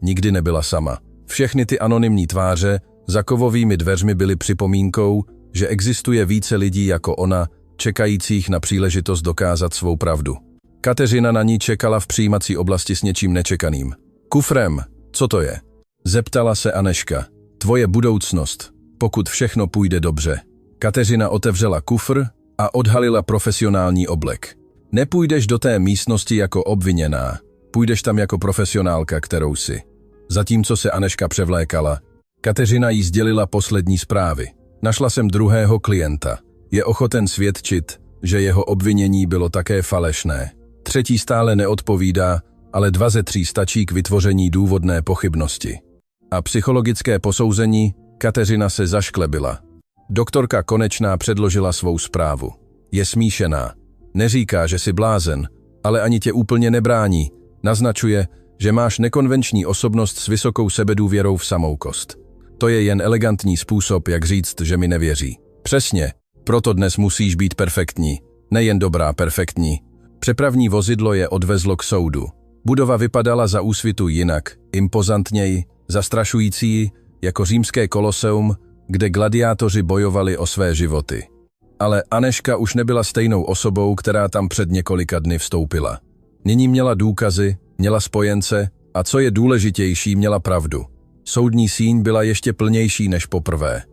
nikdy nebyla sama. Všechny ty anonymní tváře za kovovými dveřmi byly připomínkou, že existuje více lidí jako ona, čekajících na příležitost dokázat svou pravdu. Kateřina na ní čekala v přijímací oblasti s něčím nečekaným. Kufrem, co to je? Zeptala se Anežka. Tvoje budoucnost, pokud všechno půjde dobře. Kateřina otevřela kufr a odhalila profesionální oblek. Nepůjdeš do té místnosti jako obviněná, půjdeš tam jako profesionálka, kterou jsi. Zatímco se Anežka převlékala, Kateřina jí sdělila poslední zprávy. Našla jsem druhého klienta. Je ochoten svědčit, že jeho obvinění bylo také falešné. Třetí stále neodpovídá, ale 2 ze 3 stačí k vytvoření důvodné pochybnosti. A psychologické posouzení, Kateřina se zašklebila. Doktorka Konečná předložila svou zprávu. Je smíšená. Neříká, že jsi blázen, ale ani tě úplně nebrání. Naznačuje, že máš nekonvenční osobnost s vysokou sebedůvěrou v samou kost. To je jen elegantní způsob, jak říct, že mi nevěří. Přesně, proto dnes musíš být perfektní. Nejen dobrá, perfektní. Přepravní vozidlo je odvezlo k soudu. Budova vypadala za úsvitu jinak, impozantněji, zastrašující, jako římské koloseum, kde gladiátoři bojovali o své životy. Ale Anežka už nebyla stejnou osobou, která tam před několika dny vstoupila. Nyní měla důkazy, měla spojence a co je důležitější, měla pravdu. Soudní síň byla ještě plnější než poprvé.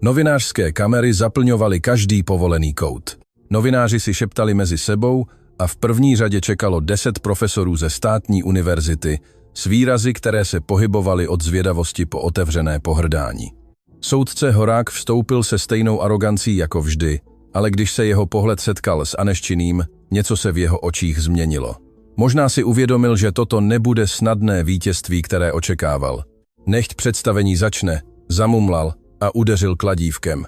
Novinářské kamery zaplňovaly každý povolený kout. Novináři si šeptali mezi sebou a v první řadě čekalo 10 profesorů ze státní univerzity s výrazy, které se pohybovaly od zvědavosti po otevřené pohrdání. Soudce Horák vstoupil se stejnou arogancí jako vždy, ale když se jeho pohled setkal s Anežčiným, něco se v jeho očích změnilo. Možná si uvědomil, že toto nebude snadné vítězství, které očekával. Nechť představení začne, zamumlal a udeřil kladívkem.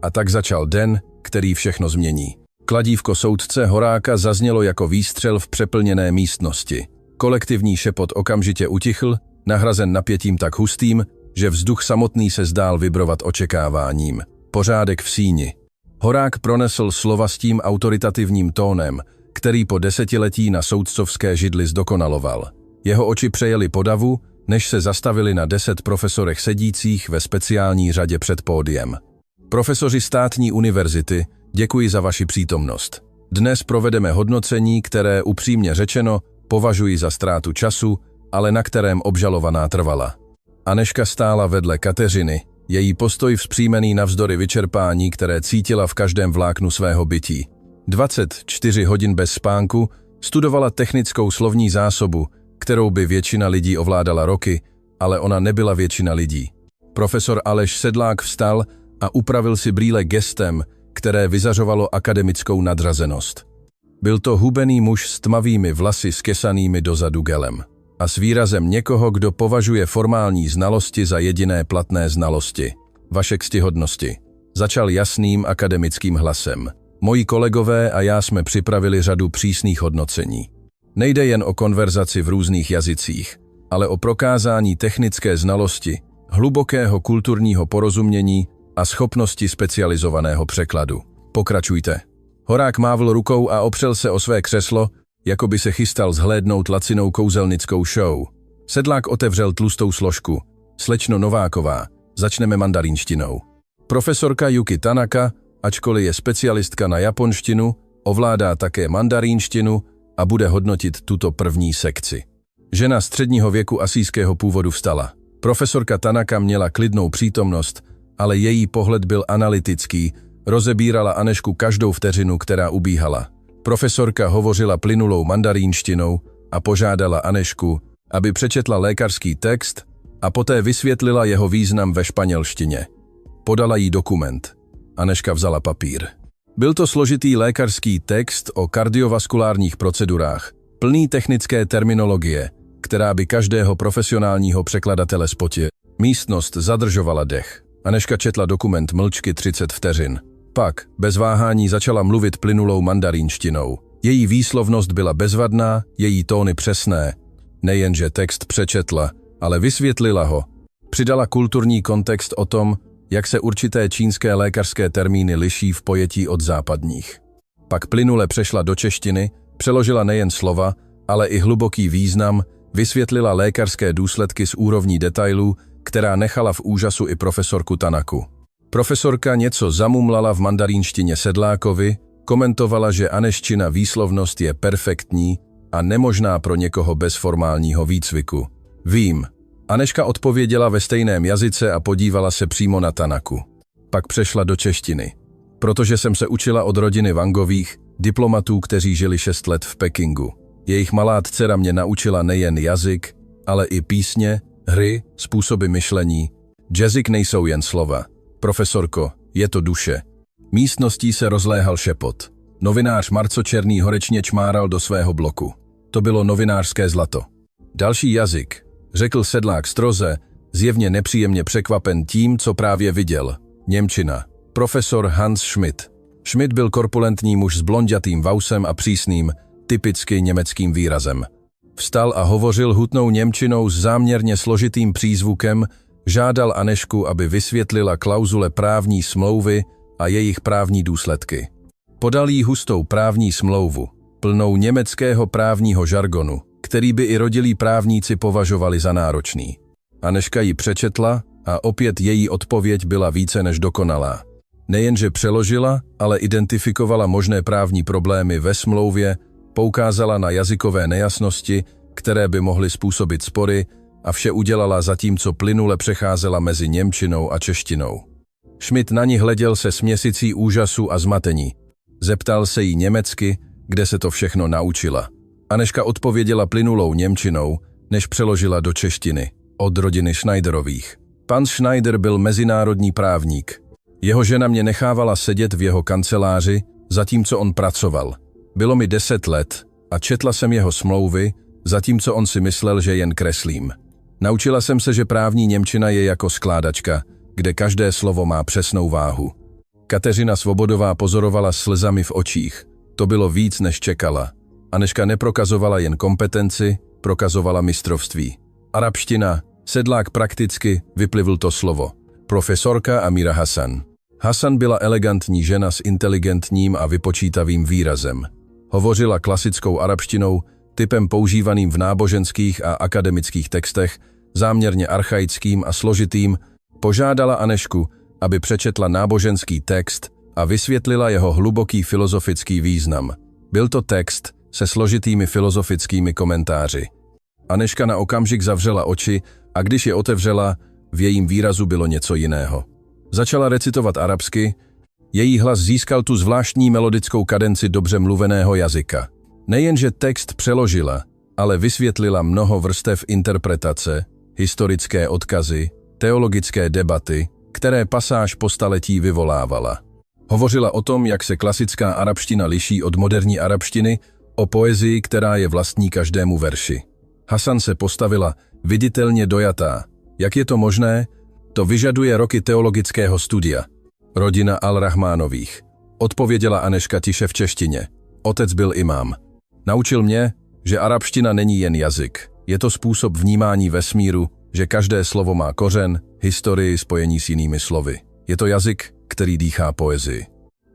A tak začal den, který všechno změní. Kladívko soudce Horáka zaznělo jako výstřel v přeplněné místnosti. Kolektivní šepot okamžitě utichl, nahrazen napětím tak hustým, že vzduch samotný se zdál vibrovat očekáváním. Pořádek v síni. Horák pronesl slova s tím autoritativním tónem, který po desetiletí na soudcovské židli zdokonaloval. Jeho oči přejeli po davu, než se zastavili na 10 profesorech sedících ve speciální řadě před pódiem. Profesoři státní univerzity, děkuji za vaši přítomnost. Dnes provedeme hodnocení, které upřímně řečeno považuji za ztrátu času, ale na kterém obžalovaná trvala. Anežka stála vedle Kateřiny, její postoj vzpřímený navzdory vyčerpání, které cítila v každém vláknu svého bytí. 24 hodin bez spánku studovala technickou slovní zásobu, kterou by většina lidí ovládala roky, ale ona nebyla většina lidí. Profesor Aleš Sedlák vstal a upravil si brýle gestem, které vyzařovalo akademickou nadřazenost. Byl to hubený muž s tmavými vlasy skesanými dozadu gelem a s výrazem někoho, kdo považuje formální znalosti za jediné platné znalosti. Vaše ctihodnosti. Začal jasným akademickým hlasem. Moji kolegové a já jsme připravili řadu přísných hodnocení. Nejde jen o konverzaci v různých jazycích, ale o prokázání technické znalosti, hlubokého kulturního porozumění a schopnosti specializovaného překladu. Pokračujte. Horák mávl rukou a opřel se o své křeslo, jako by se chystal zhlédnout lacinou kouzelnickou show. Sedlák otevřel tlustou složku. Slečno Nováková, začneme mandarínštinou. Profesorka Yuki Tanaka, ačkoliv je specialistka na japonštinu, ovládá také mandarínštinu a bude hodnotit tuto první sekci. Žena středního věku asijského původu vstala. Profesorka Tanaka měla klidnou přítomnost, ale její pohled byl analytický, rozebírala Anešku každou vteřinu, která ubíhala. Profesorka hovořila plynulou mandarínštinou a požádala Anešku, aby přečetla lékařský text a poté vysvětlila jeho význam ve španělštině. Podala jí dokument. Aneška vzala papír. Byl to složitý lékařský text o kardiovaskulárních procedurách, plný technické terminologie, která by každého profesionálního překladatele spotila. Místnost zadržovala dech. Aneška četla dokument mlčky 30 vteřin. Pak, bez váhání, začala mluvit plynulou mandarínštinou. Její výslovnost byla bezvadná, její tóny přesné. Nejenže text přečetla, ale vysvětlila ho. Přidala kulturní kontext o tom, jak se určité čínské lékařské termíny liší v pojetí od západních. Pak plynule přešla do češtiny, přeložila nejen slova, ale i hluboký význam, vysvětlila lékařské důsledky z úrovní detailů, která nechala v úžasu i profesorku Tanaku. Profesorka něco zamumlala v mandarínštině Sedlákovi, komentovala, že aneščina výslovnost je perfektní a nemožná pro někoho bez formálního výcviku. Vím. Aneška odpověděla ve stejném jazyce a podívala se přímo na Tanaku. Pak přešla do češtiny. Protože jsem se učila od rodiny Wangových, diplomatů, kteří žili 6 let v Pekingu. Jejich malá dcera mě naučila nejen jazyk, ale i písně, hry, způsoby myšlení. Jazyk nejsou jen slova. Profesorko, je to duše. Místností se rozléhal šepot. Novinář Marco Černý horečně čmáral do svého bloku. To bylo novinářské zlato. Další jazyk, řekl Sedlák stroze, zjevně nepříjemně překvapen tím, co právě viděl. Němčina. Profesor Hans Schmidt. Schmidt byl korpulentní muž s blonďatým vausem a přísným, typicky německým výrazem. Vstal a hovořil hutnou němčinou s záměrně složitým přízvukem, žádal Anešku, aby vysvětlila klauzule právní smlouvy a jejich právní důsledky. Podal jí hustou právní smlouvu, plnou německého právního žargonu, který by i rodilí právníci považovali za náročný. Anežka ji přečetla a opět její odpověď byla více než dokonalá. Nejenže přeložila, ale identifikovala možné právní problémy ve smlouvě, poukázala na jazykové nejasnosti, které by mohly způsobit spory, a vše udělala zatímco plynule přecházela mezi němčinou a češtinou. Schmidt na ní hleděl se směsicí úžasu a zmatení. Zeptal se jí německy, kde se to všechno naučila. Anežka odpověděla plynulou němčinou, než přeložila do češtiny, od rodiny Schneiderových. Pan Schneider byl mezinárodní právník. Jeho žena mě nechávala sedět v jeho kanceláři, zatímco on pracoval. Bylo mi 10 let a četla jsem jeho smlouvy, zatímco on si myslel, že jen kreslím. Naučila jsem se, že právní němčina je jako skládačka, kde každé slovo má přesnou váhu. Kateřina Svobodová pozorovala slzami v očích. To bylo víc, než čekala. Anežka neprokazovala jen kompetenci, prokazovala mistrovství. Arabština, Sedlák prakticky, vyplivl to slovo. Profesorka Amira Hasan. Hasan byla elegantní žena s inteligentním a vypočítavým výrazem. Hovořila klasickou arabštinou, typem používaným v náboženských a akademických textech, záměrně archaickým a složitým, požádala Anežku, aby přečetla náboženský text a vysvětlila jeho hluboký filozofický význam. Byl to text se složitými filozofickými komentáři. Anežka na okamžik zavřela oči a když je otevřela, v jejím výrazu bylo něco jiného. Začala recitovat arabsky, její hlas získal tu zvláštní melodickou kadenci dobře mluveného jazyka. Nejenže text přeložila, ale vysvětlila mnoho vrstev interpretace, historické odkazy, teologické debaty, které pasáž po staletí vyvolávala. Hovořila o tom, jak se klasická arabština liší od moderní arabštiny, o poezii, která je vlastní každému verši. Hasan se postavila, viditelně dojatá. Jak je to možné? To vyžaduje roky teologického studia. Rodina Al-Rahmánových. Odpověděla Aneška tiše v češtině. Otec byl imám. Naučil mě, že arabština není jen jazyk. Je to způsob vnímání vesmíru, že každé slovo má kořen, historii, spojení s jinými slovy. Je to jazyk, který dýchá poezii.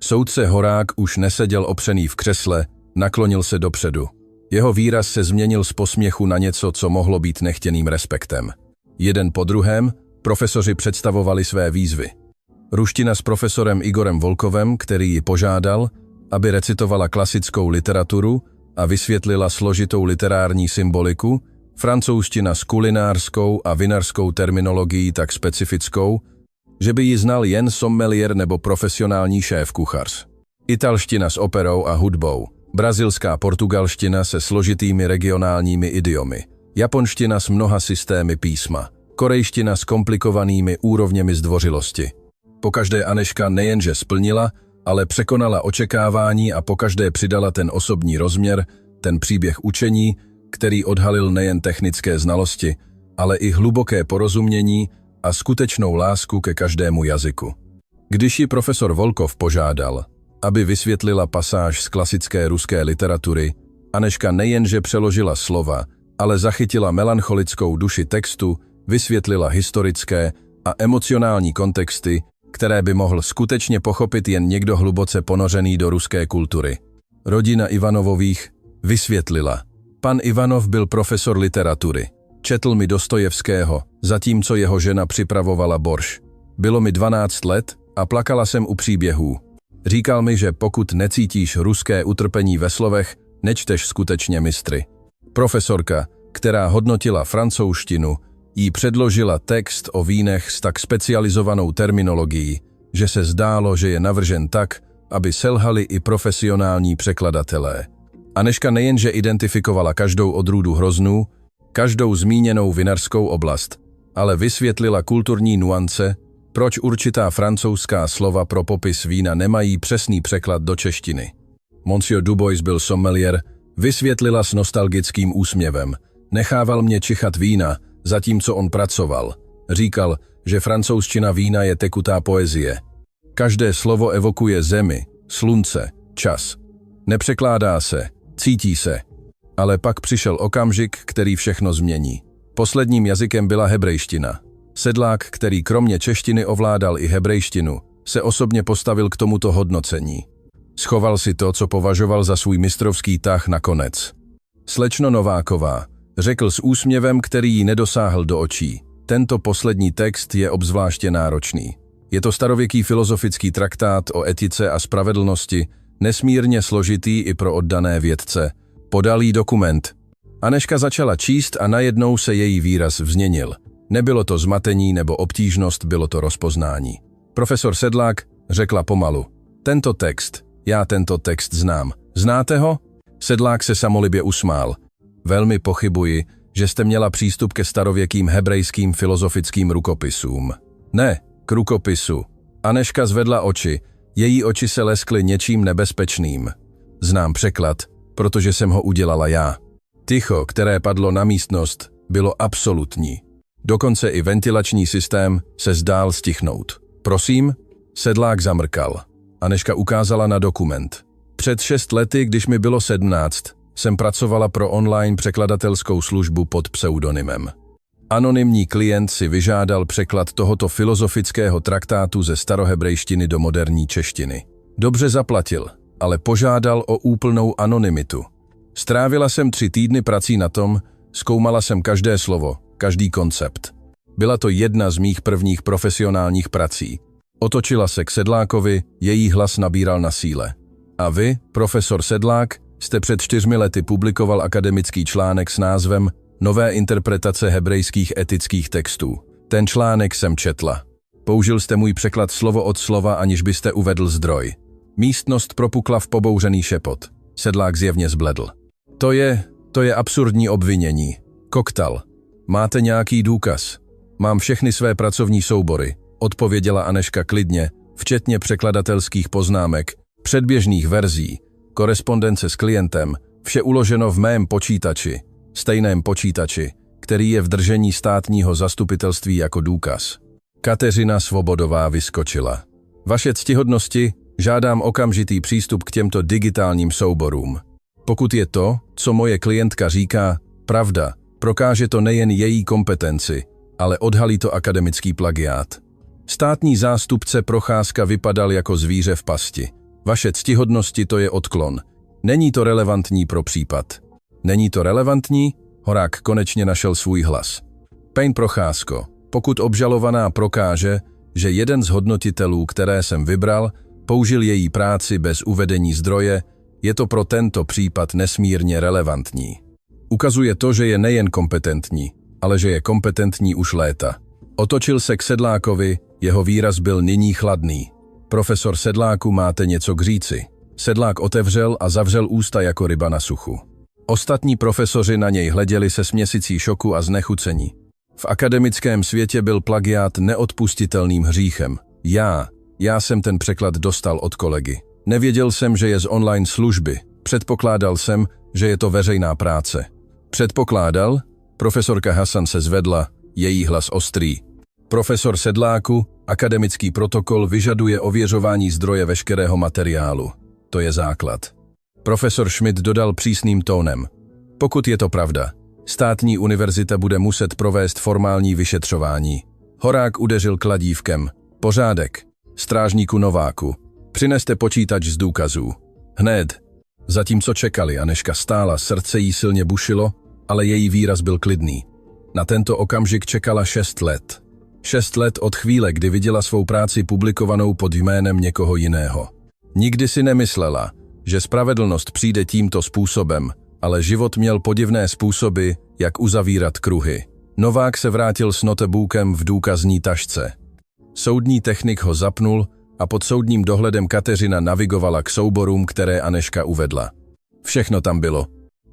Soudce Horák už neseděl opřený v křesle, naklonil se dopředu. Jeho výraz se změnil z posměchu na něco, co mohlo být nechtěným respektem. Jeden po druhém profesoři představovali své výzvy. Ruština s profesorem Igorem Volkovem, který ji požádal, aby recitovala klasickou literaturu a vysvětlila složitou literární symboliku, francouzština s kulinářskou a vinařskou terminologií tak specifickou, že by ji znal jen sommelier nebo profesionální šéf-kuchař. Italština s operou a hudbou, brazilská portugalština se složitými regionálními idiomy, japonština s mnoha systémy písma, korejština s komplikovanými úrovněmi zdvořilosti. Pokaždé Aneška nejenže splnila, ale překonala očekávání a pokaždé přidala ten osobní rozměr, ten příběh učení, který odhalil nejen technické znalosti, ale i hluboké porozumění a skutečnou lásku ke každému jazyku. Když ji profesor Volkov požádal, aby vysvětlila pasáž z klasické ruské literatury, Aneška nejenže přeložila slova, ale zachytila melancholickou duši textu, vysvětlila historické a emocionální kontexty, které by mohl skutečně pochopit jen někdo hluboce ponořený do ruské kultury. Rodina Ivanovových vysvětlila. Pan Ivanov byl profesor literatury. Četl mi Dostojevského, zatímco jeho žena připravovala borš. Bylo mi 12 let a plakala jsem u příběhů. Říkal mi, že pokud necítíš ruské utrpení ve slovech, nečteš skutečně mistry. Profesorka, která hodnotila francouzštinu, jí předložila text o vínech s tak specializovanou terminologií, že se zdálo, že je navržen tak, aby selhali i profesionální překladatelé. Aneška nejenže identifikovala každou odrůdu hroznů, každou zmíněnou vinařskou oblast, ale vysvětlila kulturní nuance, proč určitá francouzská slova pro popis vína nemají přesný překlad do češtiny. Monsieur Dubois byl sommelier, vysvětlila s nostalgickým úsměvem. Nechával mě čichat vína, zatímco on pracoval. Říkal, že francouzština vína je tekutá poezie. Každé slovo evokuje zemi, slunce, čas. Nepřekládá se, cítí se. Ale pak přišel okamžik, který všechno změní. Posledním jazykem byla hebrejština. Sedlák, který kromě češtiny ovládal i hebrejštinu, se osobně postavil k tomuto hodnocení. Schoval si to, co považoval za svůj mistrovský tah nakonec. Slečno Nováková, řekl s úsměvem, který jí nedosáhl do očí. Tento poslední text je obzvláště náročný. Je to starověký filozofický traktát o etice a spravedlnosti, nesmírně složitý i pro oddané vědce. Podal jí dokument. Aneška začala číst a najednou se její výraz vzměnil. Nebylo to zmatení nebo obtížnost, bylo to rozpoznání. Profesor Sedlák řekla pomalu. Já tento text znám. Znáte ho? Sedlák se samolibě usmál. Velmi pochybuji, že jste měla přístup ke starověkým hebrejským filozofickým rukopisům. Ne, k rukopisu. Aneška zvedla oči. Její oči se leskly něčím nebezpečným. Znám překlad, protože jsem ho udělala já. Ticho, které padlo na místnost, bylo absolutní. Dokonce i ventilační systém se zdál stichnout. Prosím? Sedlák zamrkal. Aneška ukázala na dokument. Před 6 lety, když mi bylo 17, jsem pracovala pro online překladatelskou službu pod pseudonymem. Anonymní klient si vyžádal překlad tohoto filozofického traktátu ze starohebrejštiny do moderní češtiny. Dobře zaplatil, ale požádal o úplnou anonymitu. Strávila jsem 3 týdny prací na tom, zkoumala jsem každé slovo, každý koncept. Byla to jedna z mých prvních profesionálních prací. Otočila se k Sedlákovi, její hlas nabíral na síle. A vy, profesor Sedlák, jste před 4 lety publikoval akademický článek s názvem Nové interpretace hebrejských etických textů. Ten článek jsem četla. Použil jste můj překlad slovo od slova, aniž byste uvedl zdroj. Místnost propukla v pobouřený šepot. Sedlák zjevně zbledl. To je absurdní obvinění. Koktal. Máte nějaký důkaz? Mám všechny své pracovní soubory, odpověděla Aneška klidně, včetně překladatelských poznámek, předběžných verzí, korespondence s klientem, vše uloženo v mém počítači, stejném počítači, který je v držení státního zastupitelství jako důkaz. Kateřina Svobodová vyskočila. Vaše ctihodnosti, žádám okamžitý přístup k těmto digitálním souborům. Pokud je to, co moje klientka říká, pravda, prokáže to nejen její kompetenci, ale odhalí to akademický plagiát. Státní zástupce Procházka vypadal jako zvíře v pasti. Vaše ctihodnosti, to je odklon. Není to relevantní pro případ. Není to relevantní? Horák konečně našel svůj hlas. Pán Procházko, pokud obžalovaná prokáže, že jeden z hodnotitelů, které jsem vybral, použil její práci bez uvedení zdroje, je to pro tento případ nesmírně relevantní. Ukazuje to, že je nejen kompetentní, ale že je kompetentní už léta. Otočil se k Sedlákovi, jeho výraz byl nyní chladný. Profesor Sedláku, máte něco k říci? Sedlák otevřel a zavřel ústa jako ryba na suchu. Ostatní profesoři na něj hleděli se směsicí šoku a znechucení. V akademickém světě byl plagiát neodpustitelným hříchem. Já jsem ten překlad dostal od kolegy. Nevěděl jsem, že je z online služby. Předpokládal jsem, že je to veřejná práce. Předpokládal? Profesorka Hasan se zvedla, její hlas ostrý. Profesor Sedláku, akademický protokol vyžaduje ověřování zdroje veškerého materiálu. To je základ. Profesor Schmidt dodal přísným tónem. Pokud je to pravda, státní univerzita bude muset provést formální vyšetřování. Horák udeřil kladívkem. Pořádek. Strážníku Nováku. Přineste počítač z důkazů. Hned. Zatímco čekali, Anežka stála, srdce jí silně bušilo, ale její výraz byl klidný. Na tento okamžik čekala 6 let. 6 let od chvíle, kdy viděla svou práci publikovanou pod jménem někoho jiného. Nikdy si nemyslela, že spravedlnost přijde tímto způsobem, ale život měl podivné způsoby, jak uzavírat kruhy. Novák se vrátil s notebookem v důkazní tašce. Soudní technik ho zapnul a pod soudním dohledem Kateřina navigovala k souborům, které Anežka uvedla. Všechno tam bylo.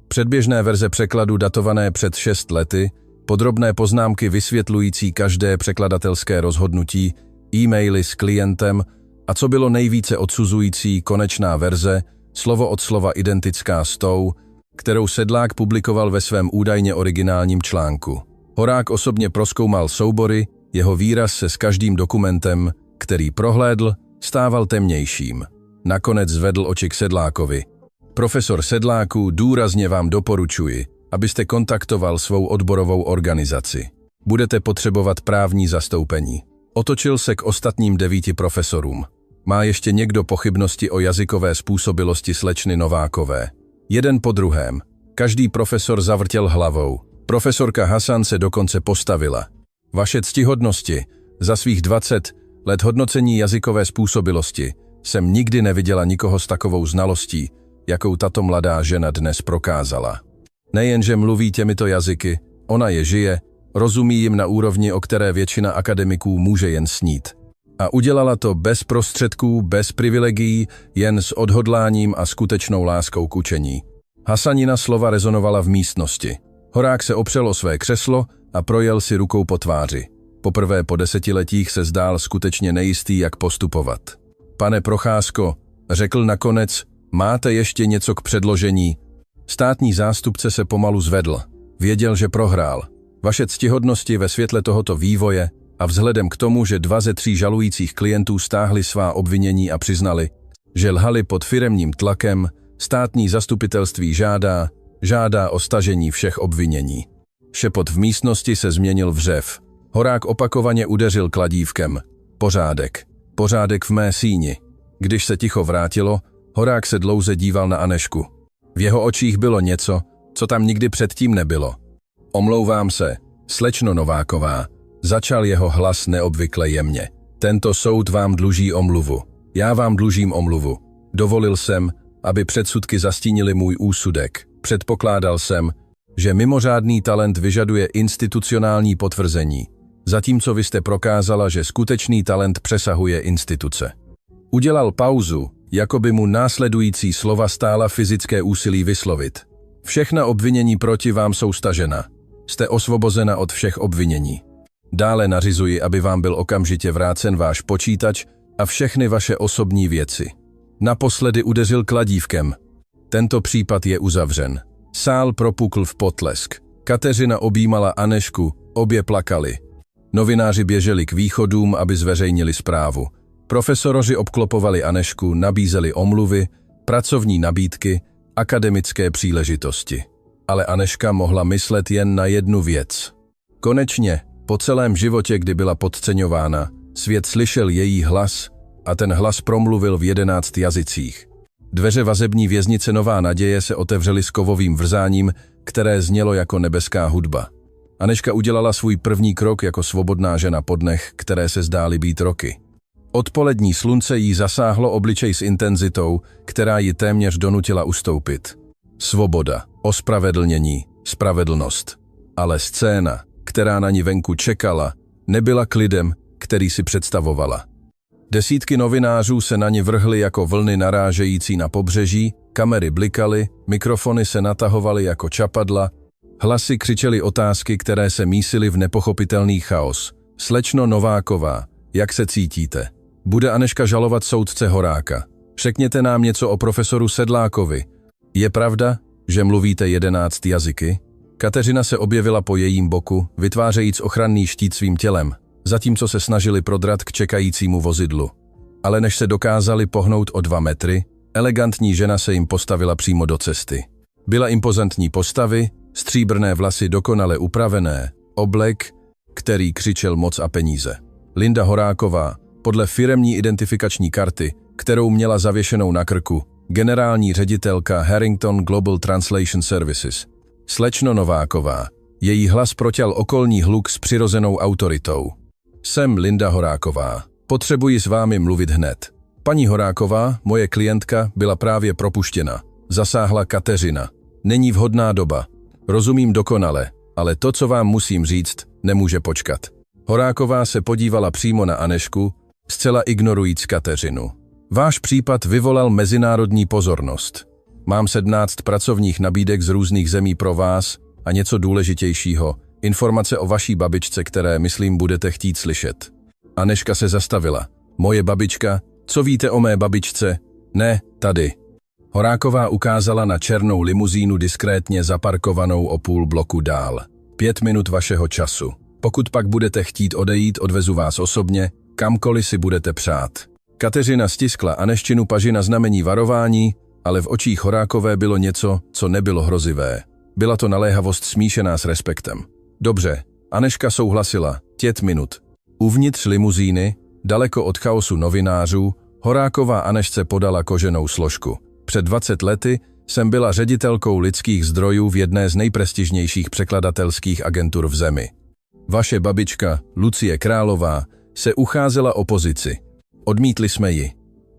Předběžné verze překladu datované před 6 lety, podrobné poznámky vysvětlující každé překladatelské rozhodnutí, e-maily s klientem a co bylo nejvíce odsuzující, konečná verze, slovo od slova identická s tou, kterou Sedlák publikoval ve svém údajně originálním článku. Horák osobně prozkoumal soubory, jeho výraz se s každým dokumentem, který prohlédl, stával temnějším. Nakonec zvedl oči k Sedlákovi. Profesor Sedláku, důrazně vám doporučuji, abyste kontaktoval svou odborovou organizaci. Budete potřebovat právní zastoupení. Otočil se k ostatním 9 profesorům. Má ještě někdo pochybnosti o jazykové způsobilosti slečny Novákové? Jeden po druhém. Každý profesor zavrtěl hlavou. Profesorka Hasan se dokonce postavila. Vaše ctihodnosti, za svých 20 let hodnocení jazykové způsobilosti jsem nikdy neviděla nikoho s takovou znalostí, jakou tato mladá žena dnes prokázala. Nejenže mluví těmito jazyky, ona je žije, rozumí jim na úrovni, o které většina akademiků může jen snít. A udělala to bez prostředků, bez privilegií, jen s odhodláním a skutečnou láskou k učení. Hasanina slova rezonovala v místnosti. Horák se opřel o své křeslo a projel si rukou po tváři. Poprvé po 10 letích se zdál skutečně nejistý, jak postupovat. Pane Procházko, řekl nakonec, máte ještě něco k předložení? Státní zástupce se pomalu zvedl. Věděl, že prohrál. Vaše ctihodnosti ve světle tohoto vývoje a vzhledem k tomu, že 2 ze 3 žalujících klientů stáhli svá obvinění a přiznali, že lhali pod firemním tlakem, státní zastupitelství žádá o stažení všech obvinění. Šepot v místnosti se změnil v řev. Horák opakovaně udeřil kladívkem. Pořádek. Pořádek v mé síni. Když se ticho vrátilo, Horák se dlouze díval na Anežku. V jeho očích bylo něco, co tam nikdy předtím nebylo. Omlouvám se, slečno Nováková, začal jeho hlas neobvykle jemně. Tento soud vám dluží omluvu. Já vám dlužím omluvu. Dovolil jsem, aby předsudky zastínily můj úsudek. Předpokládal jsem, že mimořádný talent vyžaduje institucionální potvrzení, zatímco vy jste prokázala, že skutečný talent přesahuje instituce. Udělal pauzu, jako by mu následující slova stála fyzické úsilí vyslovit. Všechna obvinění proti vám jsou stažena. Jste osvobozena od všech obvinění. Dále nařizuji, aby vám byl okamžitě vrácen váš počítač a všechny vaše osobní věci. Naposledy udeřil kladívkem. Tento případ je uzavřen. Sál propukl v potlesk. Kateřina objímala Anežku, obě plakali. Novináři běželi k východům, aby zveřejnili zprávu. Profesoroři obklopovali Anežku, nabízeli omluvy, pracovní nabídky, akademické příležitosti. Ale Anežka mohla myslet jen na jednu věc. Konečně, po celém životě, kdy byla podceňována, svět slyšel její hlas a ten hlas promluvil v 11 jazycích. Dveře vazební věznice Nová naděje se otevřely s kovovým vrzáním, které znělo jako nebeská hudba. Anežka udělala svůj první krok jako svobodná žena po dnech, které se zdály být roky. Odpolední slunce jí zasáhlo obličej s intenzitou, která ji téměř donutila ustoupit. Svoboda, ospravedlnění, spravedlnost. Ale scéna, která na ní venku čekala, nebyla klidem, který si představovala. Desítky novinářů se na ní vrhly jako vlny narážející na pobřeží, kamery blikaly, mikrofony se natahovaly jako čapadla, hlasy křičely otázky, které se mísily v nepochopitelný chaos. Slečno Nováková, jak se cítíte? Bude Anežka žalovat soudce Horáka? Řekněte nám něco o profesoru Sedlákovi. Je pravda, že mluvíte 11 jazyky? Kateřina se objevila po jejím boku, vytvářejíc ochranný štít svým tělem, zatímco se snažili prodrat k čekajícímu vozidlu. Ale než se dokázali pohnout o 2 metry, elegantní žena se jim postavila přímo do cesty. Byla impozantní postavy, stříbrné vlasy dokonale upravené, oblek, který křičel moc a peníze. Linda Horáková, podle firemní identifikační karty, kterou měla zavěšenou na krku, generální ředitelka Harrington Global Translation Services. Slečno Nováková, její hlas proťal okolní hluk s přirozenou autoritou. Jsem Linda Horáková. Potřebuji s vámi mluvit hned. Paní Horáková, moje klientka, byla právě propuštěna. Zasáhla Kateřina. Není vhodná doba. Rozumím dokonale, ale to, co vám musím říct, nemůže počkat. Horáková se podívala přímo na Anežku, zcela ignorujíc Kateřinu. Váš případ vyvolal mezinárodní pozornost. Mám 17 pracovních nabídek z různých zemí pro vás a něco důležitějšího, informace o vaší babičce, které, myslím, budete chtít slyšet. Anežka se zastavila. Moje babička? Co víte o mé babičce? Ne, tady. Horáková ukázala na černou limuzínu diskrétně zaparkovanou o půl bloku dál. 5 minut vašeho času. Pokud pak budete chtít odejít, odvezu vás osobně, kamkoliv si budete přát. Kateřina stiskla Anežčinu paži na znamení varování, ale v očích Horákové bylo něco, co nebylo hrozivé. Byla to naléhavost smíšená s respektem. Dobře, Anežka souhlasila, 5 minut. Uvnitř limuzíny, daleko od chaosu novinářů, Horáková Anežce podala koženou složku. Před 20 lety jsem byla ředitelkou lidských zdrojů v jedné z nejprestižnějších překladatelských agentur v zemi. Vaše babička, Lucie Králová, se ucházela o pozici. Odmítli jsme ji.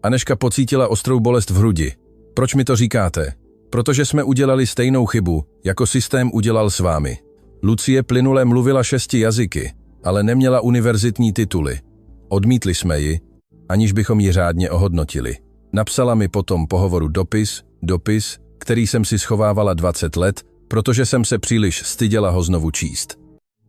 Anežka pocítila ostrou bolest v hrudi. Proč mi to říkáte? Protože jsme udělali stejnou chybu, jako systém udělal s vámi. Lucie plynule mluvila 6 jazyky, ale neměla univerzitní tituly. Odmítli jsme ji, aniž bychom ji řádně ohodnotili. Napsala mi potom pohovoru dopis, který jsem si schovávala 20 let, protože jsem se příliš styděla ho znovu číst.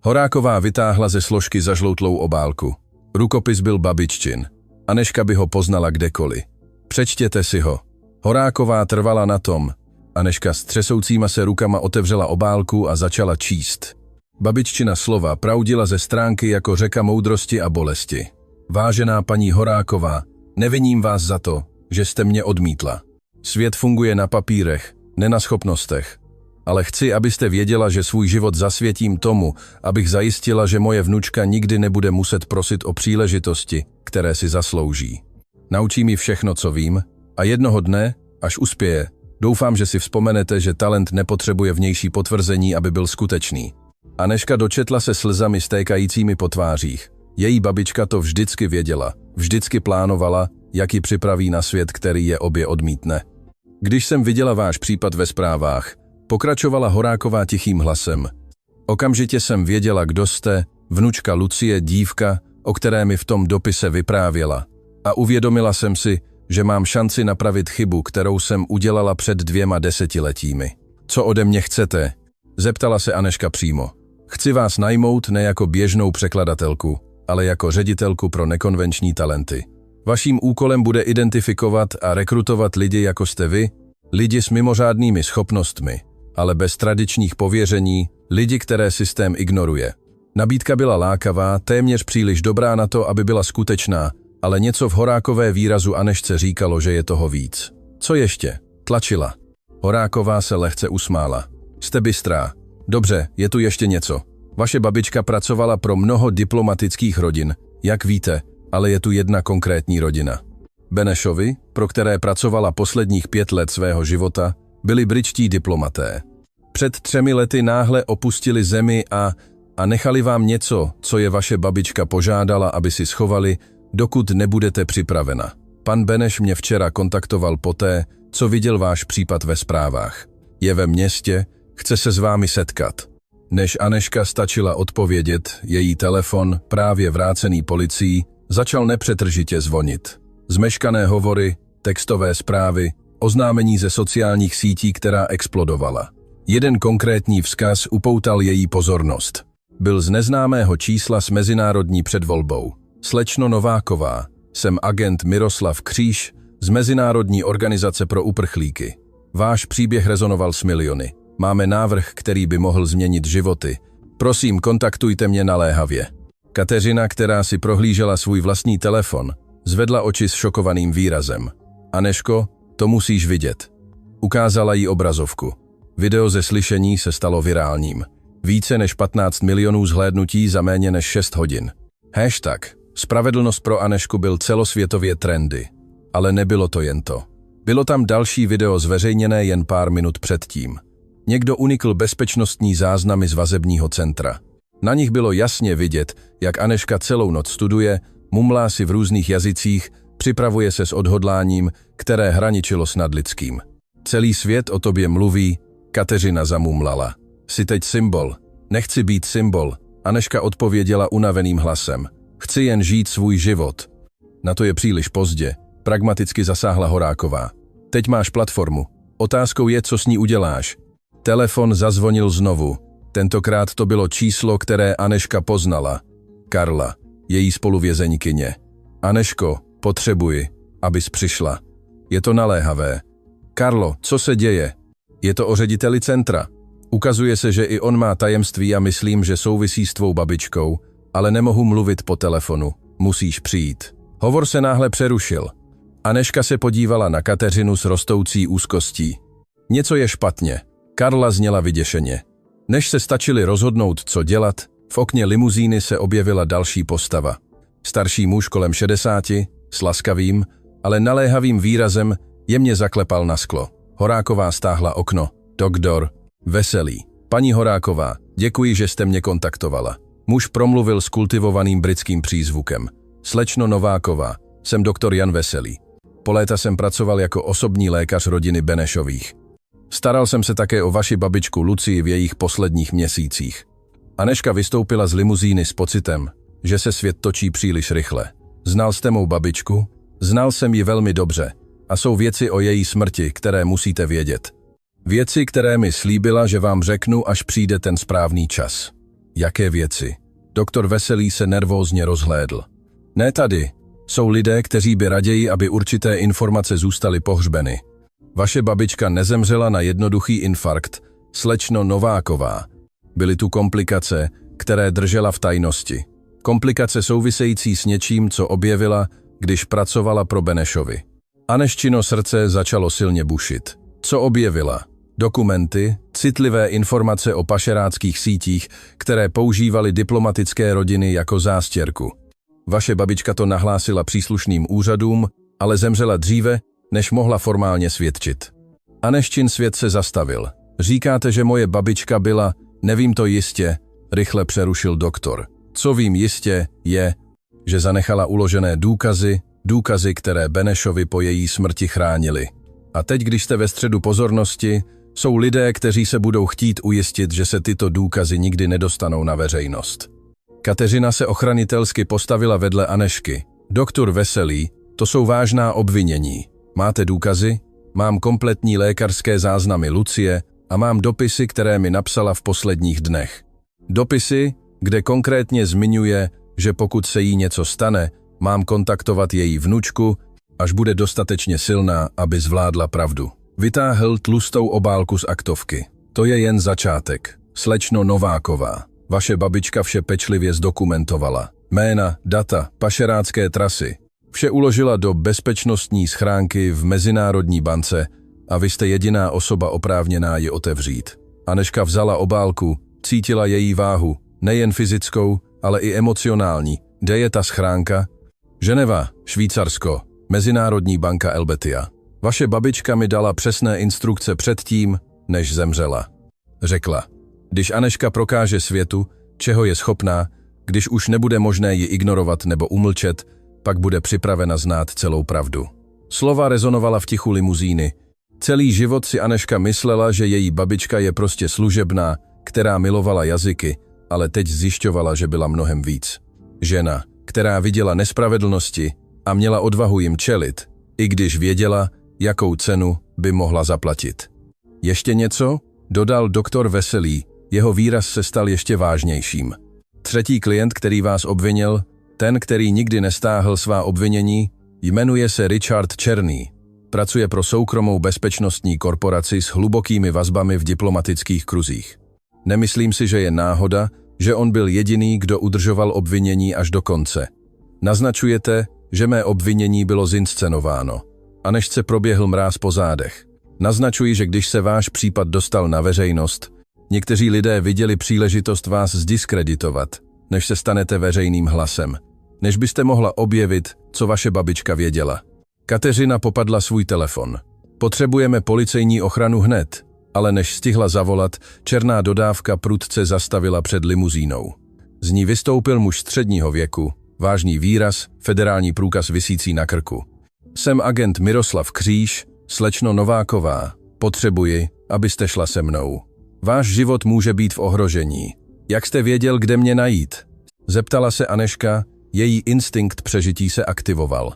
Horáková vytáhla ze složky zažloutlou obálku. Rukopis byl babiččin. Anežka by ho poznala kdekoliv. Přečtěte si ho. Horáková trvala na tom. Anežka s třesoucíma se rukama otevřela obálku a začala číst. Babiččina slova proudila ze stránky jako řeka moudrosti a bolesti. Vážená paní Horáková, neviním vás za to, že jste mě odmítla. Svět funguje na papírech, ne na schopnostech. Ale chci, abyste věděla, že svůj život zasvětím tomu, abych zajistila, že moje vnučka nikdy nebude muset prosit o příležitosti, které si zaslouží. Naučí mi všechno, co vím, a jednoho dne, až uspěje, doufám, že si vzpomenete, že talent nepotřebuje vnější potvrzení, aby byl skutečný. Anežka dočetla se slzami stékajícími po tvářích. Její babička to vždycky věděla, vždycky plánovala, jak ji připraví na svět, který je obě odmítne. Když jsem viděla váš případ ve zprávách, pokračovala Horáková tichým hlasem. Okamžitě jsem věděla, kdo jste, vnučka Lucie, dívka, o které mi v tom dopise vyprávěla. A uvědomila jsem si, že mám šanci napravit chybu, kterou jsem udělala před 2 desetiletími. Co ode mě chcete? Zeptala se Anežka přímo. Chci vás najmout ne jako běžnou překladatelku, ale jako ředitelku pro nekonvenční talenty. Vaším úkolem bude identifikovat a rekrutovat lidi jako jste vy, lidi s mimořádnými schopnostmi, ale bez tradičních pověření, lidi, které systém ignoruje. Nabídka byla lákavá, téměř příliš dobrá na to, aby byla skutečná, ale něco v Horákové výrazu Anežce říkalo, že je toho víc. Co ještě? Tlačila. Horáková se lehce usmála. Jste bystrá. Dobře, je tu ještě něco. Vaše babička pracovala pro mnoho diplomatických rodin, jak víte, ale je tu jedna konkrétní rodina. Benešovi, pro které pracovala posledních 5 let svého života, byli britští diplomaté. Před 3 lety náhle opustili zemi a nechali vám něco, co je vaše babička požádala, aby si schovali, dokud nebudete připravena. Pan Beneš mě včera kontaktoval poté, co viděl váš případ ve zprávách. Je ve městě, chce se s vámi setkat. Než Anežka stačila odpovědět, její telefon, právě vrácený policií, začal nepřetržitě zvonit. Zmeškané hovory, textové zprávy, oznámení ze sociálních sítí, která explodovala. Jeden konkrétní vzkaz upoutal její pozornost. Byl z neznámého čísla s mezinárodní předvolbou. Slečno Nováková, jsem agent Miroslav Kříž z Mezinárodní organizace pro uprchlíky. Váš příběh rezonoval s miliony. Máme návrh, který by mohl změnit životy. Prosím, kontaktujte mě naléhavě. Kateřina, která si prohlížela svůj vlastní telefon, zvedla oči s šokovaným výrazem. Anežko, to musíš vidět. Ukázala jí obrazovku. Video ze slyšení se stalo virálním. Více než 15 milionů zhlédnutí za méně než 6 hodin. Hashtag Spravedlnost pro Anežku byl celosvětově trendy. Ale nebylo to jen to. Bylo tam další video zveřejněné jen pár minut předtím. Někdo unikl bezpečnostní záznamy z vazebního centra. Na nich bylo jasně vidět, jak Anežka celou noc studuje, mumlá si v různých jazycích, připravuje se s odhodláním, které hraničilo s nadlidským. Celý svět o tobě mluví, Kateřina zamumlala. Jsi teď symbol. Nechci být symbol, Anežka odpověděla unaveným hlasem. Chci jen žít svůj život. Na to je příliš pozdě, pragmaticky zasáhla Horáková. Teď máš platformu. Otázkou je, co s ní uděláš. Telefon zazvonil znovu. Tentokrát to bylo číslo, které Anežka poznala. Karla, její spoluvězeňkyně. Anežko, potřebuji, abys přišla. Je to naléhavé. Karlo, co se děje? Je to o řediteli centra. Ukazuje se, že i on má tajemství a myslím, že souvisí s tvou babičkou, ale nemohu mluvit po telefonu. Musíš přijít. Hovor se náhle přerušil. Anežka se podívala na Kateřinu s rostoucí úzkostí. Něco je špatně. Karla zněla vyděšeně. Než se stačili rozhodnout, co dělat, v okně limuzíny se objevila další postava. Starší muž kolem 60, s laskavým, ale naléhavým výrazem jemně zaklepal na sklo. Horáková stáhla okno. Doktor Veselý. Paní Horáková, děkuji, že jste mě kontaktovala. Muž promluvil s kultivovaným britským přízvukem. Slečno Nováková, jsem doktor Jan Veselý. Po léta jsem pracoval jako osobní lékař rodiny Benešových. Staral jsem se také o vaši babičku Lucii v jejich posledních měsících. Anežka vystoupila z limuzíny s pocitem, že se svět točí příliš rychle. Znal jste mou babičku? Znal jsem ji velmi dobře. A jsou věci o její smrti, které musíte vědět. Věci, které mi slíbila, že vám řeknu, až přijde ten správný čas. Jaké věci? Doktor Veselý se nervózně rozhlédl. Ne tady. Jsou lidé, kteří by raději, aby určité informace zůstaly pohřbeny. Vaše babička nezemřela na jednoduchý infarkt, slečno Nováková. Byly tu komplikace, které držela v tajnosti. Komplikace související s něčím, co objevila, když pracovala pro Benešovi. Anežčino srdce začalo silně bušit. Co objevila? Dokumenty, citlivé informace o pašeráckých sítích, které používaly diplomatické rodiny jako zástěrku. Vaše babička to nahlásila příslušným úřadům, ale zemřela dříve, než mohla formálně svědčit. Anežčin svět se zastavil. Říkáte, že moje babička byla, nevím to jistě, rychle přerušil doktor. Co vím jistě, je, že zanechala uložené důkazy, které Benešovi po její smrti chránili. A teď, když jste ve středu pozornosti, jsou lidé, kteří se budou chtít ujistit, že se tyto důkazy nikdy nedostanou na veřejnost. Kateřina se ochranitelsky postavila vedle Anežky. Doktor Veselý, to jsou vážná obvinění. Máte důkazy? Mám kompletní lékařské záznamy Lucie a mám dopisy, které mi napsala v posledních dnech. Dopisy, kde konkrétně zmiňuje, že pokud se jí něco stane, Mám kontaktovat její vnučku, až bude dostatečně silná, aby zvládla pravdu. Vytáhl tlustou obálku z aktovky. To je jen začátek. Slečno Nováková. Vaše babička vše pečlivě zdokumentovala. Jména, data, pašerácké trasy. Vše uložila do bezpečnostní schránky v Mezinárodní bance a vy jste jediná osoba oprávněná ji otevřít. Anežka vzala obálku, cítila její váhu, nejen fyzickou, ale i emocionální. Kde je ta schránka? Ženeva, Švýcarsko, Mezinárodní banka Helvetia. Vaše babička mi dala přesné instrukce předtím, než zemřela. Řekla, když Anežka prokáže světu, čeho je schopná, když už nebude možné ji ignorovat nebo umlčet, pak bude připravena znát celou pravdu. Slova rezonovala v tichu limuzíny. Celý život si Anežka myslela, že její babička je prostě služebná, která milovala jazyky, ale teď zjišťovala, že byla mnohem víc. Žena, která viděla nespravedlnosti a měla odvahu jim čelit, i když věděla, jakou cenu by mohla zaplatit. Ještě něco? Dodal doktor Veselý, jeho výraz se stal ještě vážnějším. Třetí klient, který vás obvinil, ten, který nikdy nestáhl svá obvinění, jmenuje se Richard Černý. Pracuje pro soukromou bezpečnostní korporaci s hlubokými vazbami v diplomatických kruzích. Nemyslím si, že je náhoda, že on byl jediný, kdo udržoval obvinění až do konce. Naznačujete, že mé obvinění bylo zinscenováno. Anežce proběhl mráz po zádech. Naznačuji, že když se váš případ dostal na veřejnost, někteří lidé viděli příležitost vás zdiskreditovat, než se stanete veřejným hlasem. Než byste mohla objevit, co vaše babička věděla. Kateřina popadla svůj telefon. Potřebujeme policejní ochranu hned, ale než stihla zavolat, černá dodávka prudce zastavila před limuzínou. Z ní vystoupil muž středního věku, vážný výraz, federální průkaz visící na krku. Jsem agent Miroslav Kříž, slečno Nováková. Potřebuji, abyste šla se mnou. Váš život může být v ohrožení. Jak jste věděl, kde mě najít? Zeptala se Anežka, její instinkt přežití se aktivoval.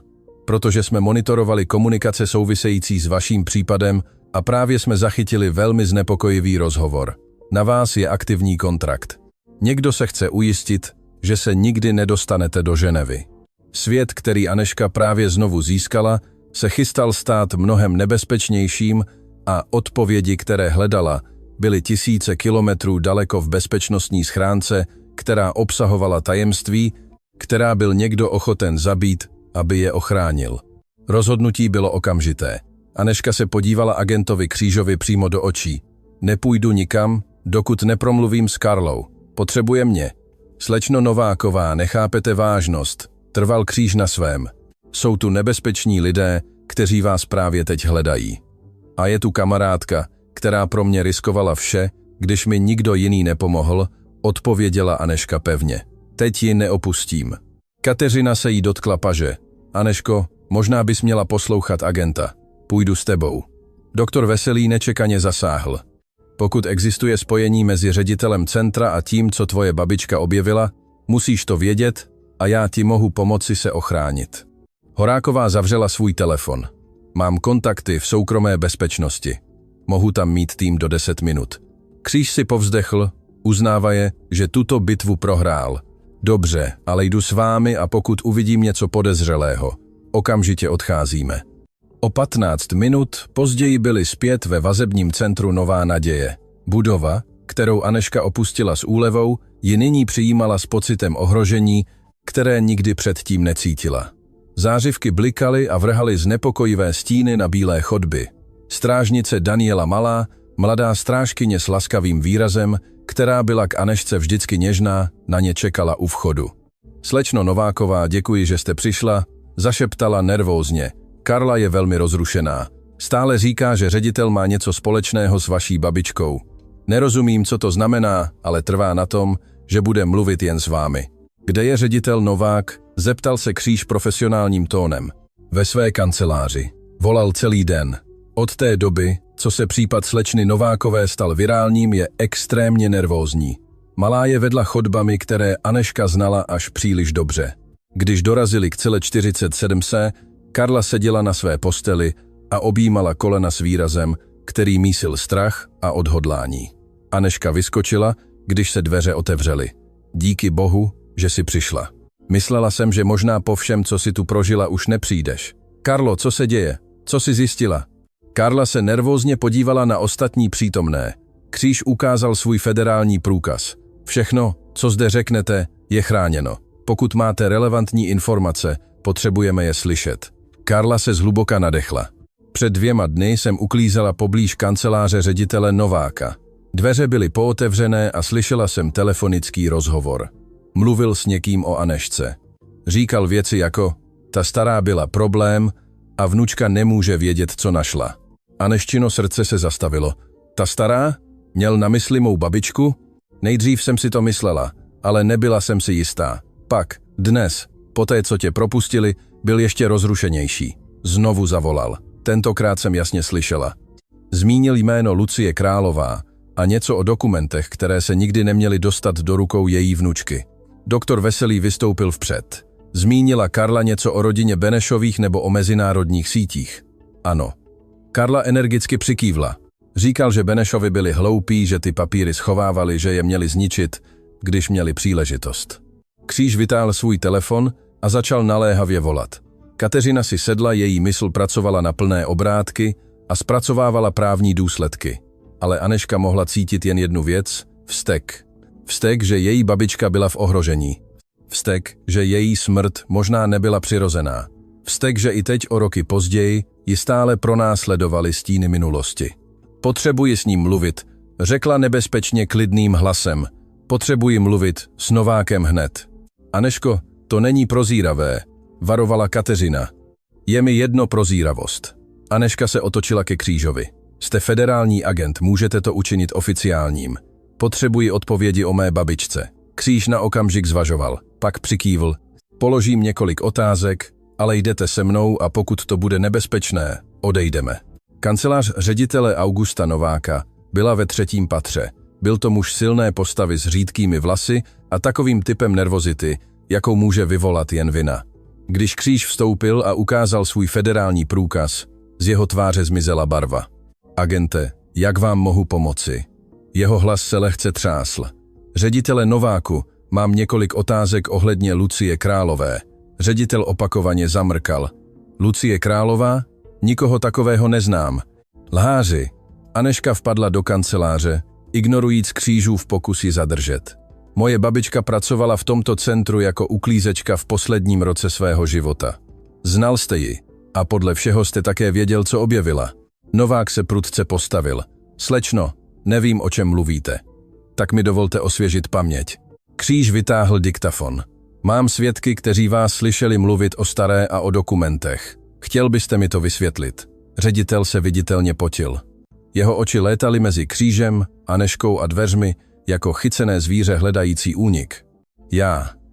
Protože jsme monitorovali komunikace související s vaším případem a právě jsme zachytili velmi znepokojivý rozhovor. Na vás je aktivní kontrakt. Někdo se chce ujistit, že se nikdy nedostanete do Ženevy. Svět, který Anežka právě znovu získala, se chystal stát mnohem nebezpečnějším a odpovědi, které hledala, byly tisíce kilometrů daleko v bezpečnostní schránce, která obsahovala tajemství, která byl někdo ochoten zabít, aby je ochránil. Rozhodnutí bylo okamžité. Anežka se podívala agentovi Křížovi přímo do očí. Nepůjdu nikam, dokud nepromluvím s Karlou. Potřebuje mě. Slečno Nováková, nechápete vážnost. Trval Kříž na svém. Jsou tu nebezpeční lidé, kteří vás právě teď hledají. A je tu kamarádka, která pro mě riskovala vše, když mi nikdo jiný nepomohl, odpověděla Anežka pevně. Teď ji neopustím. Kateřina se jí dotkla paže. Anežko, možná bys měla poslouchat agenta. Půjdu s tebou. Doktor Veselý nečekaně zasáhl. Pokud existuje spojení mezi ředitelem centra a tím, co tvoje babička objevila, musíš to vědět a já ti mohu pomoci se ochránit. Horáková zavřela svůj telefon. Mám kontakty v soukromé bezpečnosti. Mohu tam mít tým do 10 minut. Kříž si povzdechl, uznávaje, že tuto bitvu prohrál. Dobře, ale jdu s vámi a pokud uvidím něco podezřelého, okamžitě odcházíme. O 15 minut později byli zpět ve vazebním centru Nová naděje. Budova, kterou Anežka opustila s úlevou, ji nyní přijímala s pocitem ohrožení, které nikdy předtím necítila. Zářivky blikaly a vrhaly znepokojivé stíny na bílé chodby. Strážnice Daniela Malá, mladá strážkyně s laskavým výrazem, která byla k Anežce vždycky něžná, na ně čekala u vchodu. Slečno Nováková, děkuji, že jste přišla, zašeptala nervózně. Karla je velmi rozrušená. Stále říká, že ředitel má něco společného s vaší babičkou. Nerozumím, co to znamená, ale trvá na tom, že bude mluvit jen s vámi. Kde je ředitel Novák? Zeptal se Kříž profesionálním tónem. Ve své kanceláři. Volal celý den. Od té doby, co se případ slečny Novákové stal virálním, je extrémně nervózní. Malá je vedla chodbami, které Anežka znala až příliš dobře. Když dorazili k cele 47C, Karla seděla na své posteli a objímala kolena s výrazem, který mísil strach a odhodlání. Anežka vyskočila, když se dveře otevřely. Díky bohu, že si přišla. Myslela jsem, že možná po všem, co si tu prožila, už nepřijdeš. Karlo, co se děje? Co jsi zjistila? Karla se nervózně podívala na ostatní přítomné. Kříž ukázal svůj federální průkaz. Všechno, co zde řeknete, je chráněno. Pokud máte relevantní informace, potřebujeme je slyšet. Karla se zhluboka nadechla. Před 2 dny jsem uklízela poblíž kanceláře ředitele Nováka. Dveře byly pootevřené a slyšela jsem telefonický rozhovor. Mluvil s někým o Anešce. Říkal věci jako, ta stará byla problém a vnučka nemůže vědět, co našla. Aneščino srdce se zastavilo. Ta stará? Měl na mysli mou babičku? Nejdřív jsem si to myslela, ale nebyla jsem si jistá. Pak, dnes, poté co tě propustili, byl ještě rozrušenější. Znovu zavolal. Tentokrát jsem jasně slyšela. Zmínil jméno Lucie Králová a něco o dokumentech, které se nikdy neměly dostat do rukou její vnučky. Doktor Veselý vystoupil vpřed. Zmínila Karla něco o rodině Benešových nebo o mezinárodních sítích? Ano. Karla energicky přikývla. Říkal, že Benešovi byli hloupí, že ty papíry schovávali, že je měli zničit, když měli příležitost. Kříž vytáhl svůj telefon a začal naléhavě volat. Kateřina si sedla, její mysl pracovala na plné obrátky a zpracovávala právní důsledky. Ale Aneška mohla cítit jen jednu věc – vztek. Vztek, že její babička byla v ohrožení. Vztek, že její smrt možná nebyla přirozená. Vztek, že i teď o roky později ji stále pronásledovaly stíny minulosti. Potřebuji s ním mluvit, řekla nebezpečně klidným hlasem. Potřebuji mluvit s Novákem hned. Aneško, to není prozíravé, varovala Kateřina. Je mi jedno prozíravost. Aneška se otočila ke Křížovi. Jste federální agent, můžete to učinit oficiálním. Potřebuji odpovědi o mé babičce. Kříž na okamžik zvažoval, pak přikývl. Položím několik otázek, ale jdete se mnou a pokud to bude nebezpečné, odejdeme. Kancelář ředitele Augusta Nováka byla ve 3. patře. Byl to muž silné postavy s řídkými vlasy a takovým typem nervozity, jakou může vyvolat jen vina. Když Kříž vstoupil a ukázal svůj federální průkaz, z jeho tváře zmizela barva. Agente, jak vám mohu pomoci? Jeho hlas se lehce třásl. Ředitele Nováku, mám několik otázek ohledně Lucie Králové. Ředitel opakovaně zamrkal. Lucie Králová? Nikoho takového neznám. Lháři. Aneška vpadla do kanceláře, ignorujíc Křížův pokus ji zadržet. Moje babička pracovala v tomto centru jako uklízečka v posledním roce svého života. Znal jste ji a podle všeho jste také věděl, co objevila. Novák se prudce postavil. Slečno, nevím, o čem mluvíte. Tak mi dovolte osvěžit paměť. Kříž vytáhl diktafon. Mám svědky, kteří vás slyšeli mluvit o staré a o dokumentech. Chtěl byste mi to vysvětlit? Ředitel se viditelně potil. Jeho oči létaly mezi Křížem, Aneškou a dveřmi, jako chycené zvíře hledající únik.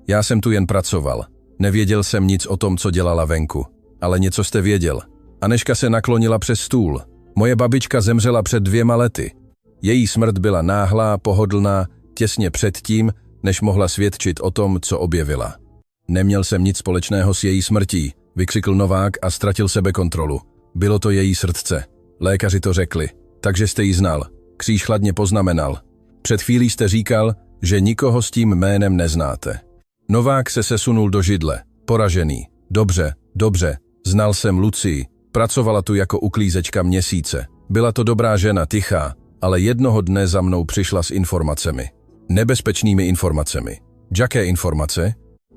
Já jsem tu jen pracoval. Nevěděl jsem nic o tom, co dělala venku. Ale něco jste věděl. Aneška se naklonila přes stůl. Moje babička zemřela před 2 lety. Její smrt byla náhlá, pohodlná, těsně předtím, než mohla svědčit o tom, co objevila. Neměl jsem nic společného s její smrtí, vykřikl Novák a ztratil sebekontrolu. Bylo to její srdce. Lékaři to řekli. Takže jste ji znal. Kříž chladně poznamenal. Před chvílí jste říkal, že nikoho s tím jménem neznáte. Novák se sesunul do židle. Poražený. Dobře. Znal jsem Lucii. Pracovala tu jako uklízečka měsíce. Byla to dobrá žena, tichá, ale jednoho dne za mnou přišla s informacemi. Nebezpečnými informacemi. Jaké informace?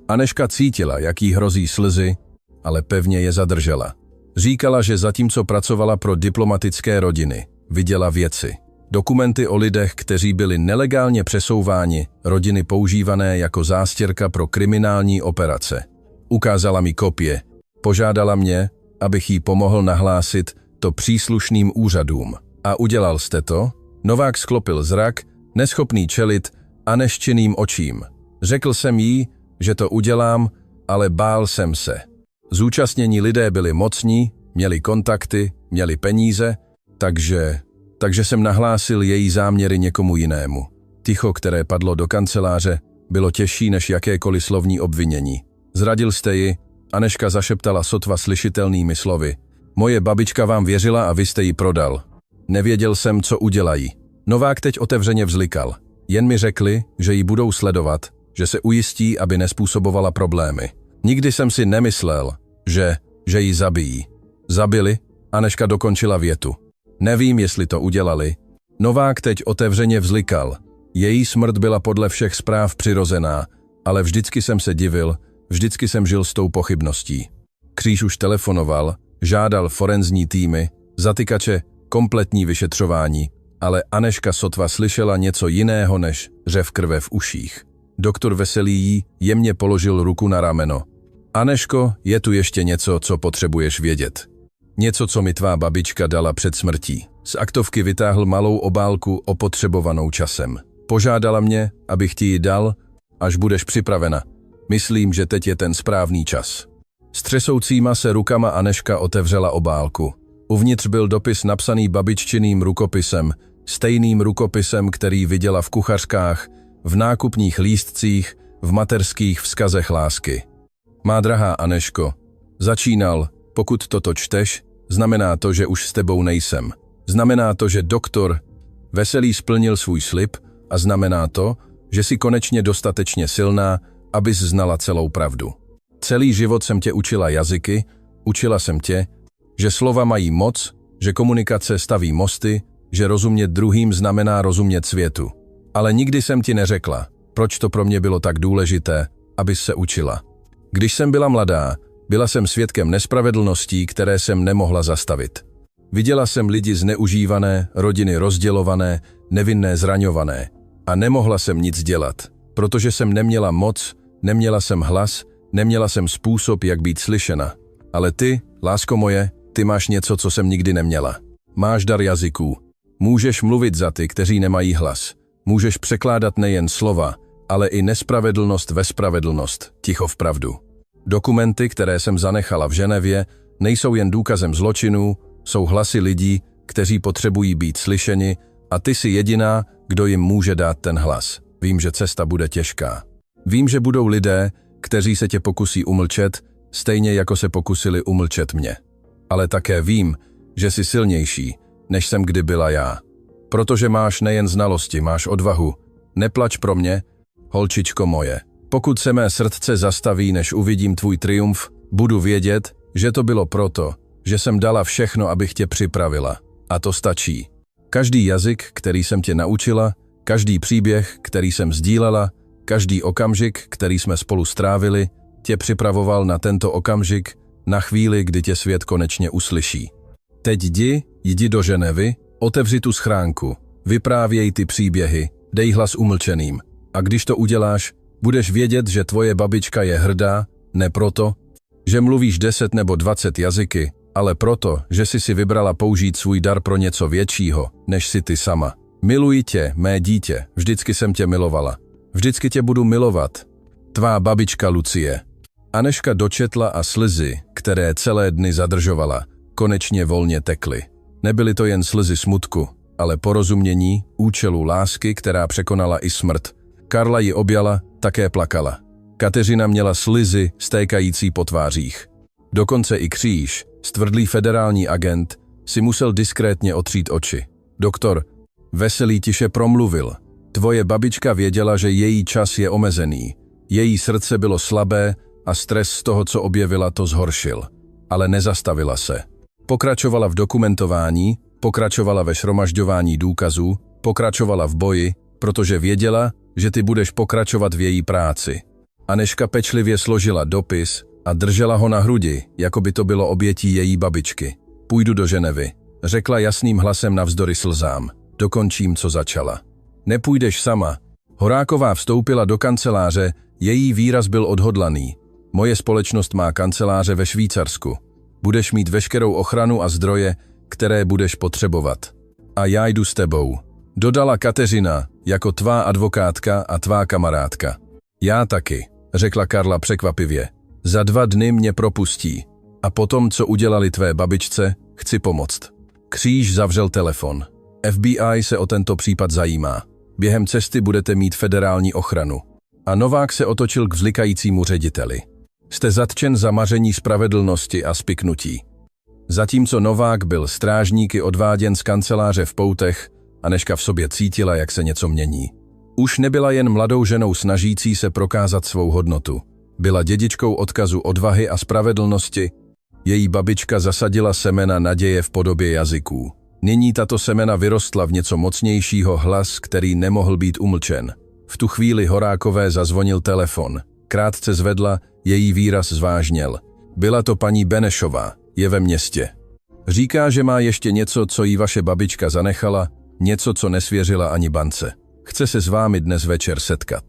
Aneška cítila, jak jí hrozí slzy, ale pevně je zadržela. Říkala, že zatímco pracovala pro diplomatické rodiny, viděla věci. Dokumenty o lidech, kteří byli nelegálně přesouváni, rodiny používané jako zástěrka pro kriminální operace. Ukázala mi kopie. Požádala mě, abych jí pomohl nahlásit to příslušným úřadům. A udělal jste to? Novák sklopil zrak, neschopný čelit Aneščiným očím. Řekl jsem jí, že to udělám, ale bál jsem se. Zúčastnění lidé byli mocní, měli kontakty, měli peníze, takže jsem nahlásil její záměry někomu jinému. Ticho, které padlo do kanceláře, bylo těžší než jakékoliv slovní obvinění. Zradil jste ji? Aneška zašeptala sotva slyšitelnými slovy. Moje babička vám věřila a vy jste ji prodal. Nevěděl jsem, co udělají. Novák teď otevřeně vzlikal. Jen mi řekli, že ji budou sledovat, že se ujistí, aby nespůsobovala problémy. Nikdy jsem si nemyslel, že ji zabijí. Zabili? Anežka dokončila větu. Nevím, jestli to udělali. Novák teď otevřeně vzlikal. Její smrt byla podle všech zpráv přirozená, ale vždycky jsem se divil, vždycky jsem žil s tou pochybností. Kříž už telefonoval, žádal forenzní týmy, zatykače, kompletní vyšetřování, ale Anežka sotva slyšela něco jiného než řev krve v uších. Doktor Veselý jí jemně položil ruku na rameno. Anežko, je tu ještě něco, co potřebuješ vědět. Něco, co mi tvá babička dala před smrtí. Z aktovky vytáhl malou obálku opotřebovanou časem. Požádala mě, abych ti ji dal, až budeš připravena. Myslím, že teď je ten správný čas. S třesoucíma se rukama Anežka otevřela obálku. Uvnitř byl dopis napsaný babiččiným rukopisem, stejným rukopisem, který viděla v kuchařkách, v nákupních lístcích, v mateřských vzkazech lásky. Má drahá Anežko, začínal, pokud toto čteš, znamená to, že už s tebou nejsem. Znamená to, že doktor Veselý splnil svůj slib a znamená to, že jsi konečně dostatečně silná, abys znala celou pravdu. Celý život jsem tě učila jazyky, učila jsem tě, že slova mají moc, že komunikace staví mosty, že rozumět druhým znamená rozumět světu. Ale nikdy jsem ti neřekla, proč to pro mě bylo tak důležité, abys se učila. Když jsem byla mladá, byla jsem svědkem nespravedlností, které jsem nemohla zastavit. Viděla jsem lidi zneužívané, rodiny rozdělované, nevinné zraňované. A nemohla jsem nic dělat, protože jsem neměla moc, neměla jsem hlas, neměla jsem způsob, jak být slyšena. Ale ty, lásko moje, ty máš něco, co jsem nikdy neměla. Máš dar jazyků. Můžeš mluvit za ty, kteří nemají hlas. Můžeš překládat nejen slova, ale i nespravedlnost ve spravedlnost, ticho v pravdu. Dokumenty, které jsem zanechala v Ženevě, nejsou jen důkazem zločinů, jsou hlasy lidí, kteří potřebují být slyšeni, a ty jsi jediná, kdo jim může dát ten hlas. Vím, že cesta bude těžká. Vím, že budou lidé, kteří se tě pokusí umlčet, stejně jako se pokusili umlčet mě. Ale také vím, že jsi silnější, než jsem kdy byla já. Protože máš nejen znalosti, máš odvahu. Neplač pro mě, holčičko moje. Pokud se mé srdce zastaví, než uvidím tvůj triumf, budu vědět, že to bylo proto, že jsem dala všechno, abych tě připravila. A to stačí. Každý jazyk, který jsem tě naučila, každý příběh, který jsem sdílela, každý okamžik, který jsme spolu strávili, tě připravoval na tento okamžik, na chvíli, kdy tě svět konečně uslyší. Teď jdi do Ženevy, otevři tu schránku, vyprávěj ty příběhy, dej hlas umlčeným. A když to uděláš, budeš vědět, že tvoje babička je hrdá, ne proto, že mluvíš 10 nebo 20 jazyky, ale proto, že jsi si vybrala použít svůj dar pro něco většího, než si ty sama. Miluji tě, mé dítě, vždycky jsem tě milovala. Vždycky tě budu milovat. Tvá babička Lucie. Anežka dočetla a slzy, které celé dny zadržovala, konečně volně tekly. Nebyly to jen slzy smutku, ale porozumění, účelu lásky, která překonala i smrt. Karla ji objala, také plakala. Kateřina měla slzy stékající po tvářích. Dokonce i Kříž, stvrdlý federální agent, si musel diskrétně otřít oči. Doktor Veselý tiše promluvil. Tvoje babička věděla, že její čas je omezený. Její srdce bylo slabé a stres z toho, co objevila, to zhoršil. Ale nezastavila se. Pokračovala v dokumentování, pokračovala ve shromažďování důkazů, pokračovala v boji, protože věděla, že ty budeš pokračovat v její práci. Anežka pečlivě složila dopis a držela ho na hrudi, jako by to bylo obětí její babičky. Půjdu do Ženevy, řekla jasným hlasem navzdory slzám. Dokončím, co začala. Nepůjdeš sama. Horáková vstoupila do kanceláře, její výraz byl odhodlaný. Moje společnost má kanceláře ve Švýcarsku. Budeš mít veškerou ochranu a zdroje, které budeš potřebovat. A já jdu s tebou. Dodala Kateřina, jako tvá advokátka a tvá kamarádka. Já taky, řekla Karla překvapivě. Za 2 dny mě propustí. A potom, co udělali tvé babičce, chci pomoct. Kříž zavřel telefon. FBI se o tento případ zajímá. Během cesty budete mít federální ochranu. A Novák se otočil k vzlikajícímu řediteli. Jste zatčen za maření spravedlnosti a spiknutí. Zatímco Novák byl strážníky odváděn z kanceláře v poutech, Anežka v sobě cítila, jak se něco mění. Už nebyla jen mladou ženou snažící se prokázat svou hodnotu. Byla dědičkou odkazu odvahy a spravedlnosti. Její babička zasadila semena naděje v podobě jazyků. Nyní tato semena vyrostla v něco mocnějšího, hlas, který nemohl být umlčen. V tu chvíli Horákové zazvonil telefon. Krátce zvedla, její výraz zvážněl. Byla to paní Benešová, je ve městě. Říká, že má ještě něco, co jí vaše babička zanechala, něco, co nesvěřila ani bance. Chce se s vámi dnes večer setkat.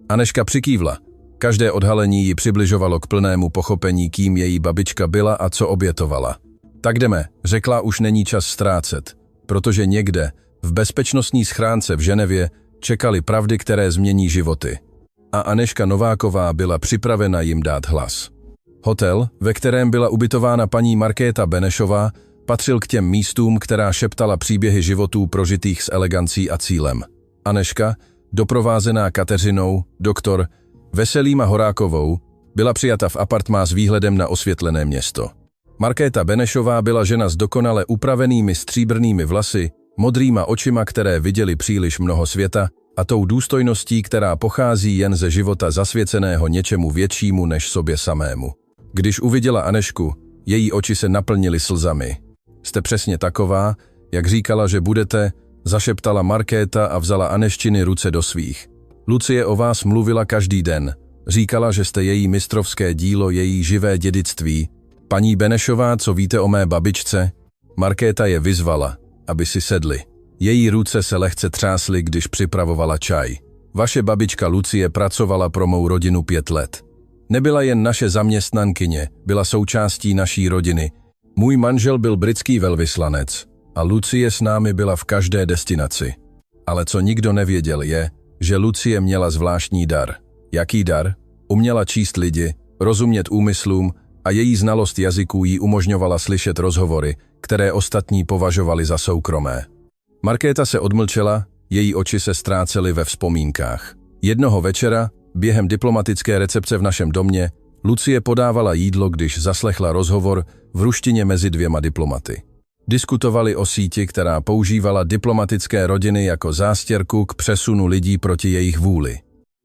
Anežka přikývla. Každé odhalení ji přibližovalo k plnému pochopení, kým její babička byla a co obětovala. Tak jdeme, řekla, už není čas ztrácet, protože někde, v bezpečnostní schránce v Ženevě, čekaly pravdy, které změní životy. A Anežka Nováková byla připravena jim dát hlas. Hotel, ve kterém byla ubytována paní Markéta Benešová, patřil k těm místům, která šeptala příběhy životů prožitých s elegancí a cílem. Anežka, doprovázená Kateřinou, doktor, Veselým a Horákovou, byla přijata v apartmá s výhledem na osvětlené město. Markéta Benešová byla žena s dokonale upravenými stříbrnými vlasy, modrýma očima, které viděly příliš mnoho světa, a tou důstojností, která pochází jen ze života zasvěceného něčemu většímu než sobě samému. Když uviděla Anežku, její oči se naplnily slzami. Jste přesně taková, jak říkala, že budete, zašeptala Markéta a vzala Anežčiny ruce do svých. Lucie o vás mluvila každý den. Říkala, že jste její mistrovské dílo, její živé dědictví. Paní Benešová, co víte o mé babičce? Markéta je vyzvala, aby si sedli. Její ruce se lehce třásly, když připravovala čaj. Vaše babička Lucie pracovala pro mou rodinu 5 let. Nebyla jen naše zaměstnankyně, byla součástí naší rodiny. Můj manžel byl britský velvyslanec a Lucie s námi byla v každé destinaci. Ale co nikdo nevěděl je, že Lucie měla zvláštní dar. Jaký dar? Uměla číst lidi, rozumět úmyslům a její znalost jazyků jí umožňovala slyšet rozhovory, které ostatní považovali za soukromé. Markéta se odmlčela, její oči se ztrácely ve vzpomínkách. Jednoho večera, během diplomatické recepce v našem domě, Lucie podávala jídlo, když zaslechla rozhovor v ruštině mezi 2 diplomaty. Diskutovali o síti, která používala diplomatické rodiny jako zástěrku k přesunu lidí proti jejich vůli.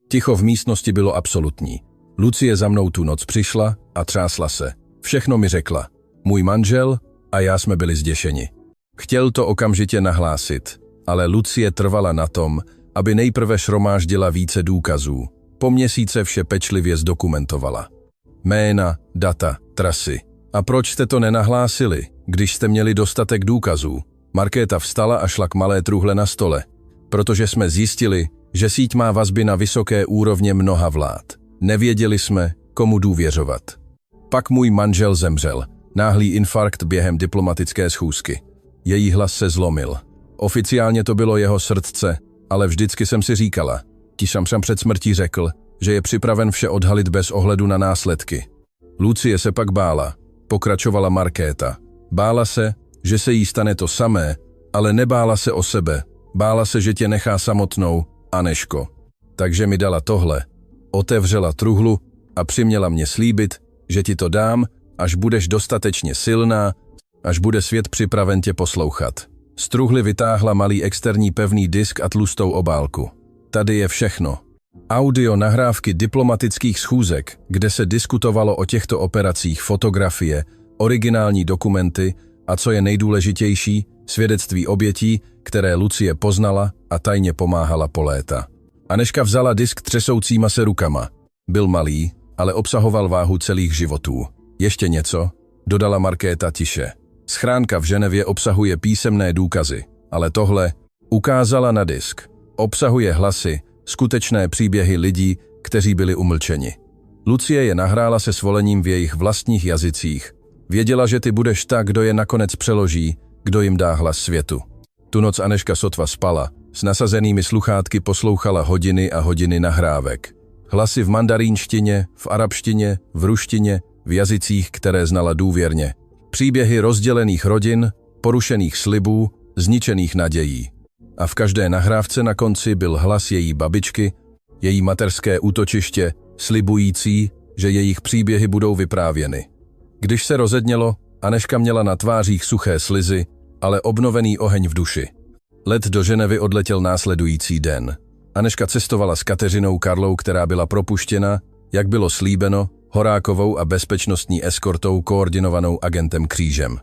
Ticho v místnosti bylo absolutní. Lucie za mnou tu noc přišla a třásla se. Všechno mi řekla. Můj manžel a já jsme byli zděšeni. Chtěl to okamžitě nahlásit, ale Lucie trvala na tom, aby nejprve shromáždila více důkazů. Po měsíce vše pečlivě zdokumentovala. Jména, data, trasy. A proč jste to nenahlásili, když jste měli dostatek důkazů? Markéta vstala a šla k malé truhle na stole. Protože jsme zjistili, že síť má vazby na vysoké úrovně mnoha vlád. Nevěděli jsme, komu důvěřovat. Pak můj manžel zemřel. Náhlý infarkt během diplomatické schůzky. Její hlas se zlomil. Oficiálně to bylo jeho srdce, ale vždycky jsem si říkala. Tišamšam před smrtí řekl, že je připraven vše odhalit bez ohledu na následky. Lucie se pak bála, pokračovala Markéta. Bála se, že se jí stane to samé, ale nebála se o sebe. Bála se, že tě nechá samotnou, Anežko. Takže mi dala tohle. Otevřela truhlu a přiměla mě slíbit, že ti to dám, až budeš dostatečně silná, až bude svět připraven tě poslouchat. Z truhly vytáhla malý externí pevný disk a tlustou obálku. Tady je všechno. Audio nahrávky diplomatických schůzek, kde se diskutovalo o těchto operacích, fotografie, originální dokumenty a co je nejdůležitější, svědectví obětí, které Lucie poznala a tajně pomáhala po léta. Anežka vzala disk třesoucíma se rukama. Byl malý, ale obsahoval váhu celých životů. Ještě něco, dodala Markéta tiše. Schránka v Ženevě obsahuje písemné důkazy, ale tohle ukázala na disk. Obsahuje hlasy, skutečné příběhy lidí, kteří byli umlčeni. Lucie je nahrála se svolením v jejich vlastních jazycích. Věděla, že ty budeš ta, kdo je nakonec přeloží, kdo jim dá hlas světu. Tu noc Anežka sotva spala, s nasazenými sluchátky poslouchala hodiny a hodiny nahrávek. Hlasy v mandarínštině, v arabštině, v ruštině, v jazycích, které znala důvěrně. Příběhy rozdělených rodin, porušených slibů, zničených nadějí. A v každé nahrávce na konci byl hlas její babičky, její mateřské útočiště, slibující, že jejich příběhy budou vyprávěny. Když se rozednělo, Anežka měla na tvářích suché slizy, ale obnovený oheň v duši. Let do Ženevy odletěl následující den. Anežka cestovala s Kateřinou Karlou, která byla propuštěna, jak bylo slíbeno, Horákovou a bezpečnostní eskortou koordinovanou agentem Křížem.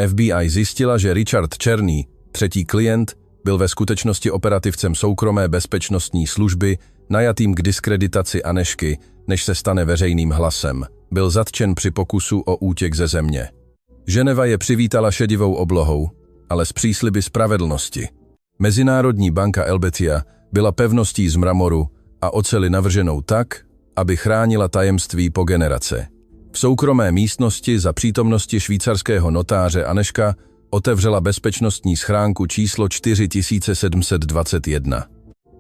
FBI zjistila, že Richard Černý, třetí klient, byl ve skutečnosti operativcem soukromé bezpečnostní služby, najatým k diskreditaci Anežky, než se stane veřejným hlasem. Byl zatčen při pokusu o útěk ze země. Ženeva je přivítala šedivou oblohou, ale s přísliby spravedlnosti. Mezinárodní banka Helvetia byla pevností z mramoru a oceli navrženou tak, aby chránila tajemství po generace. V soukromé místnosti za přítomnosti švýcarského notáře Anežka otevřela bezpečnostní schránku číslo 4721.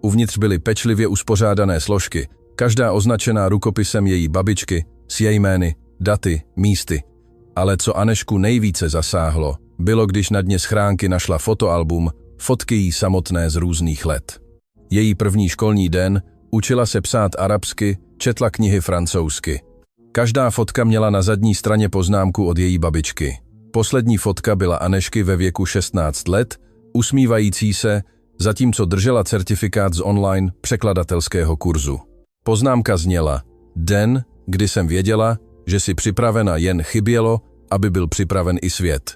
Uvnitř byly pečlivě uspořádané složky, každá označená rukopisem její babičky, s její jmény, daty, místy. Ale co Anežku nejvíce zasáhlo, bylo, když na dně schránky našla fotoalbum, fotky jí samotné z různých let. Její první školní den, učila se psát arabsky, četla knihy francouzsky. Každá fotka měla na zadní straně poznámku od její babičky. Poslední fotka byla Anežky ve věku 16 let, usmívající se, zatímco držela certifikát z online překladatelského kurzu. Poznámka zněla: den, kdy jsem věděla, že si připravena, jen chybělo, aby byl připraven i svět.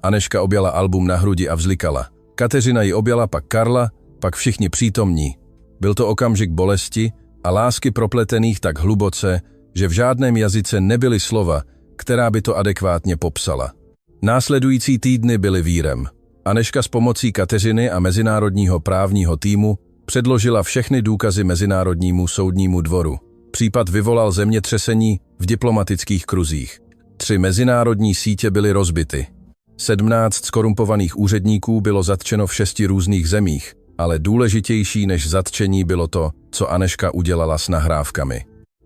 Anežka objala album na hrudi a vzlikala. Kateřina ji objala, pak Karla, pak všichni přítomní. Byl to okamžik bolesti a lásky propletených tak hluboce, že v žádném jazyce nebyly slova, která by to adekvátně popsala. Následující týdny byly vírem. Anežka s pomocí Kateřiny a mezinárodního právního týmu předložila všechny důkazy Mezinárodnímu soudnímu dvoru. Případ vyvolal zemětřesení v diplomatických kruzích. 3 mezinárodní sítě byly rozbity. 17 zkorumpovaných úředníků bylo zatčeno v 6 různých zemích, ale důležitější než zatčení bylo to, co Anežka udělala s nahrávkami.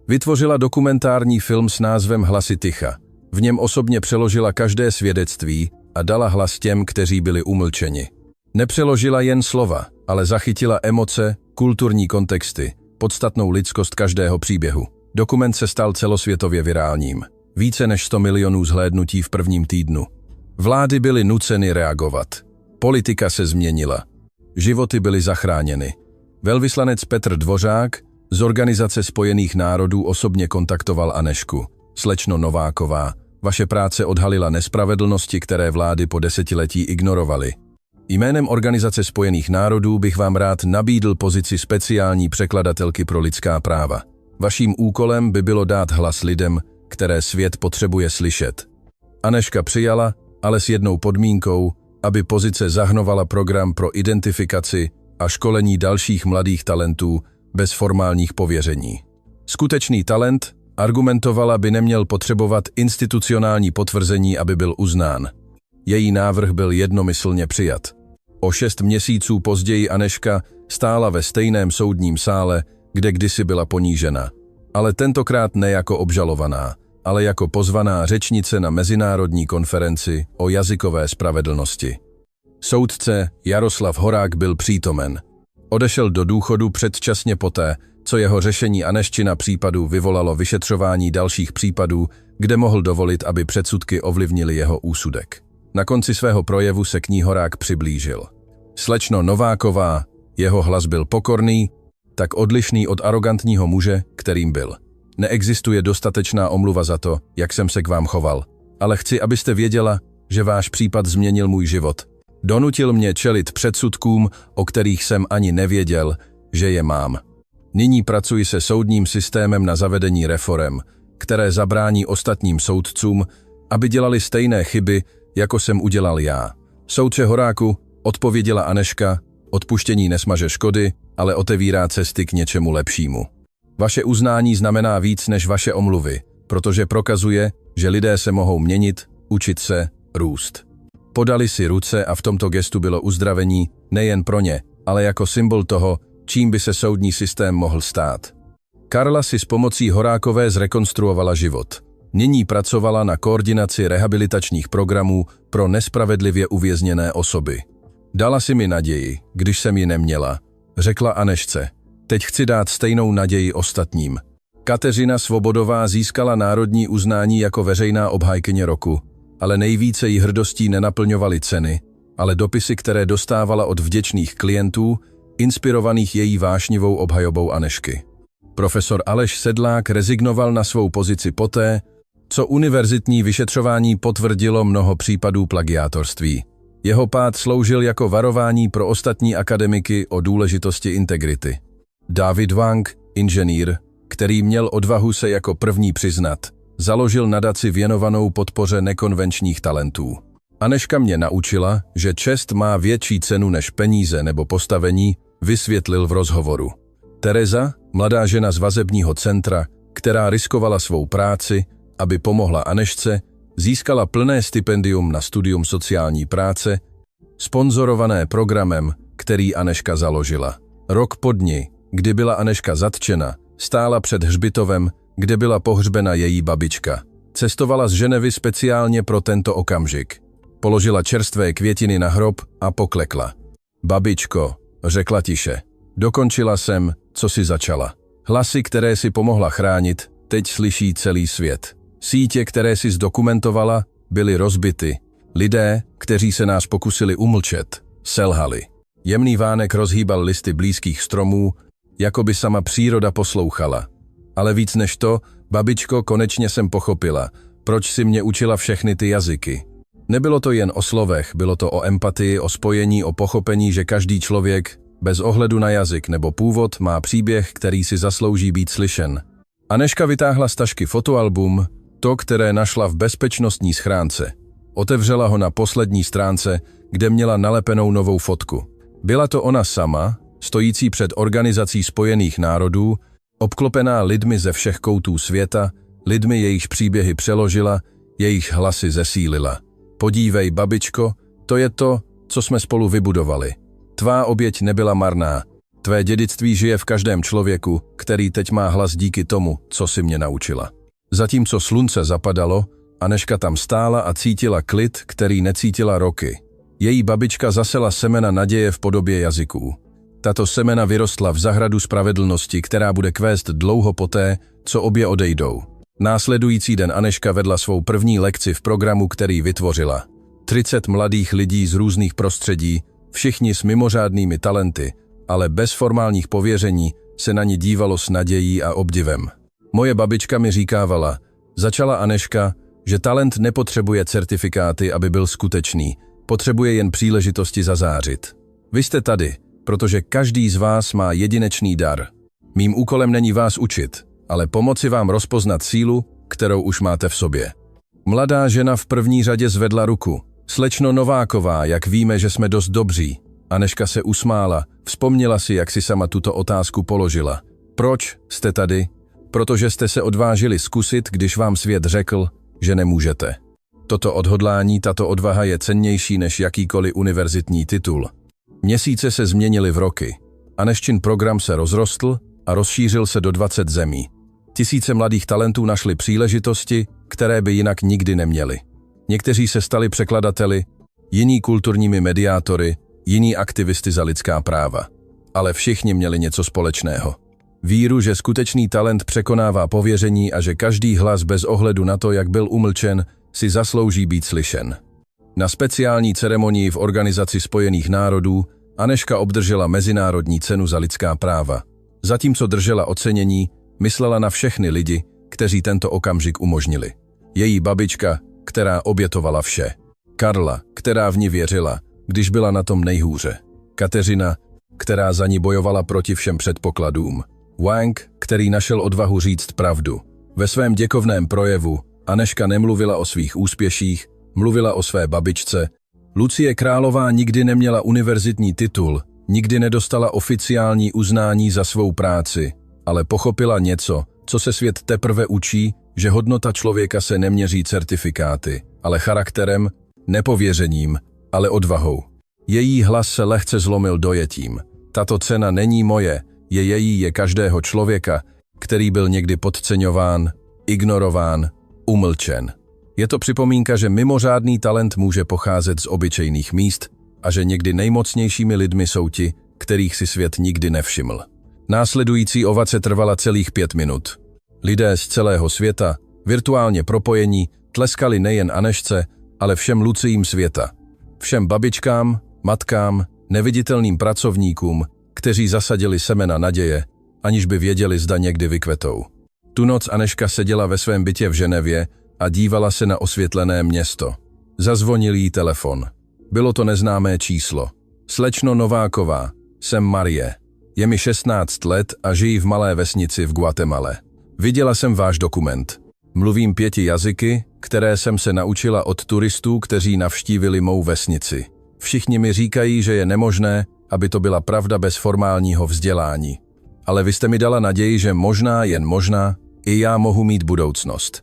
Vytvořila dokumentární film s názvem Hlasy ticha. V něm osobně přeložila každé svědectví a dala hlas těm, kteří byli umlčeni. Nepřeložila jen slova, ale zachytila emoce, kulturní kontexty, podstatnou lidskost každého příběhu. Dokument se stal celosvětově virálním. Více než 100 milionů zhlédnutí v prvním týdnu. Vlády byly nuceny reagovat. Politika se změnila. Životy byly zachráněny. Velvyslanec Petr Dvořák z Organizace spojených národů osobně kontaktoval Anežku. Slečno Nováková, vaše práce odhalila nespravedlnosti, které vlády po desetiletí ignorovaly. Jménem Organizace spojených národů bych vám rád nabídl pozici speciální překladatelky pro lidská práva. Vaším úkolem by bylo dát hlas lidem, které svět potřebuje slyšet. Anežka přijala, ale s jednou podmínkou, aby pozice zahrnovala program pro identifikaci a školení dalších mladých talentů bez formálních pověření. Skutečný talent, argumentovala, by neměl potřebovat institucionální potvrzení, aby byl uznán. Její návrh byl jednomyslně přijat. O 6 měsíců později Anežka stála ve stejném soudním sále, kde kdysi byla ponížena. Ale tentokrát ne jako obžalovaná, ale jako pozvaná řečnice na mezinárodní konferenci o jazykové spravedlnosti. Soudce Jaroslav Horák byl přítomen. Odešel do důchodu předčasně poté, co jeho řešení Anežčina případu vyvolalo vyšetřování dalších případů, kde mohl dovolit, aby předsudky ovlivnily jeho úsudek. Na konci svého projevu se k ní Horák přiblížil. Slečno Nováková, jeho hlas byl pokorný, tak odlišný od arrogantního muže, kterým byl. Neexistuje dostatečná omluva za to, jak jsem se k vám choval, ale chci, abyste věděla, že váš případ změnil můj život. Donutil mě čelit předsudkům, o kterých jsem ani nevěděl, že je mám. Nyní pracuji se soudním systémem na zavedení reforem, které zabrání ostatním soudcům, aby dělali stejné chyby, jako jsem udělal já. Soudče Horáku, odpověděla Anežka, odpuštění nesmaže škody, ale otevírá cesty k něčemu lepšímu. Vaše uznání znamená víc než vaše omluvy, protože prokazuje, že lidé se mohou měnit, učit se, růst. Podali si ruce a v tomto gestu bylo uzdravení nejen pro ně, ale jako symbol toho, čím by se soudní systém mohl stát. Karla si s pomocí Horákové zrekonstruovala život. Nyní pracovala na koordinaci rehabilitačních programů pro nespravedlivě uvězněné osoby. Dala si mi naději, když jsem ji neměla, řekla Anežce. Teď chci dát stejnou naději ostatním. Kateřina Svobodová získala národní uznání jako veřejná obhájkyně roku, ale nejvíce jí hrdostí nenaplňovaly ceny, ale dopisy, které dostávala od vděčných klientů, inspirovaných její vášnivou obhajobou Anežky. Profesor Aleš Sedlák rezignoval na svou pozici poté, co univerzitní vyšetřování potvrdilo mnoho případů plagiátorství. Jeho pád sloužil jako varování pro ostatní akademiky o důležitosti integrity. David Wang, inženýr, který měl odvahu se jako první přiznat, založil nadaci věnovanou podpoře nekonvenčních talentů. Anežka mě naučila, že čest má větší cenu než peníze nebo postavení, vysvětlil v rozhovoru. Tereza, mladá žena z vazebního centra, která riskovala svou práci, aby pomohla Anežce, získala plné stipendium na studium sociální práce, sponzorované programem, který Anežka založila. Rok po dni, kdy byla Anežka zatčena, stála před hřbitovem, kde byla pohřbena její babička. Cestovala z Ženevy speciálně pro tento okamžik. Položila čerstvé květiny na hrob a poklekla. Babičko, řekla tiše, dokončila jsem, co si začala. Hlasy, které si pomohla chránit, teď slyší celý svět. Sítě, které si zdokumentovala, byly rozbity. Lidé, kteří se nás pokusili umlčet, selhali. Jemný vánek rozhýbal listy blízkých stromů, jako by sama příroda poslouchala. Ale víc než to, babičko, konečně jsem pochopila, proč si mě učila všechny ty jazyky. Nebylo to jen o slovech, bylo to o empatii, o spojení, o pochopení, že každý člověk, bez ohledu na jazyk nebo původ, má příběh, který si zaslouží být slyšen. Anežka vytáhla z tašky fotoalbum, to, které našla v bezpečnostní schránce. Otevřela ho na poslední stránce, kde měla nalepenou novou fotku. Byla to ona sama, stojící před Organizací spojených národů, obklopená lidmi ze všech koutů světa, lidmi jejichž příběhy přeložila, jejichž hlasy zesílila. Podívej, babičko, to je to, co jsme spolu vybudovali. Tvá oběť nebyla marná. Tvé dědictví žije v každém člověku, který teď má hlas díky tomu, co si mě naučila. Zatímco slunce zapadalo, Anežka tam stála a cítila klid, který necítila roky. Její babička zasela semena naděje v podobě jazyků. Tato semena vyrostla v zahradu spravedlnosti, která bude kvést dlouho poté, co obě odejdou. Následující den Anežka vedla svou první lekci v programu, který vytvořila. 30 mladých lidí z různých prostředí, všichni s mimořádnými talenty, ale bez formálních pověření, se na ní dívalo s nadějí a obdivem. Moje babička mi říkávala, začala Anežka, že talent nepotřebuje certifikáty, aby byl skutečný, potřebuje jen příležitosti zazářit. Vy jste tady, protože každý z vás má jedinečný dar. Mým úkolem není vás učit, ale pomoci vám rozpoznat sílu, kterou už máte v sobě. Mladá žena v první řadě zvedla ruku. Slečno Nováková, jak víme, že jsme dost dobří. Anežka se usmála, vzpomněla si, jak si sama tuto otázku položila. Proč jste tady? Protože jste se odvážili zkusit, když vám svět řekl, že nemůžete. Toto odhodlání, tato odvaha je cennější než jakýkoliv univerzitní titul. Měsíce se změnily v roky. Anežčin program se rozrostl a rozšířil se do 20 zemí. Tisíce mladých talentů našli příležitosti, které by jinak nikdy neměli. Někteří se stali překladateli, jiní kulturními mediátory, jiní aktivisty za lidská práva. Ale všichni měli něco společného. Víru, že skutečný talent překonává pověření a že každý hlas bez ohledu na to, jak byl umlčen, si zaslouží být slyšen. Na speciální ceremonii v Organizaci spojených národů Anežka obdržela Mezinárodní cenu za lidská práva. Zatímco držela ocenění, myslela na všechny lidi, kteří tento okamžik umožnili. Její babička, která obětovala vše. Karla, která v ní věřila, když byla na tom nejhůře. Kateřina, která za ní bojovala proti všem předpokladům. Wang, který našel odvahu říct pravdu. Ve svém děkovném projevu Anežka nemluvila o svých úspěších, mluvila o své babičce. Lucie Králová nikdy neměla univerzitní titul, nikdy nedostala oficiální uznání za svou práci, ale pochopila něco, co se svět teprve učí, že hodnota člověka se neměří certifikáty, ale charakterem, nepověřením, ale odvahou. Její hlas se lehce zlomil dojetím. Tato cena není moje, je její, je každého člověka, který byl někdy podceňován, ignorován, umlčen. Je to připomínka, že mimořádný talent může pocházet z obyčejných míst a že někdy nejmocnějšími lidmi jsou ti, kterých si svět nikdy nevšiml. Následující ovace trvala celých 5 minut. Lidé z celého světa, virtuálně propojení, tleskali nejen Anežce, ale všem Luciím světa. Všem babičkám, matkám, neviditelným pracovníkům, kteří zasadili semena naděje, aniž by věděli, zda někdy vykvetou. Tu noc Anežka seděla ve svém bytě v Ženevě a dívala se na osvětlené město. Zazvonil jí telefon. Bylo to neznámé číslo. Slečno Nováková, jsem Marie. Je mi 16 let a žijí v malé vesnici v Guatemale. Viděla jsem váš dokument. Mluvím 5 jazyky, které jsem se naučila od turistů, kteří navštívili mou vesnici. Všichni mi říkají, že je nemožné, aby to byla pravda bez formálního vzdělání. Ale vy jste mi dala naději, že možná, jen možná, i já mohu mít budoucnost.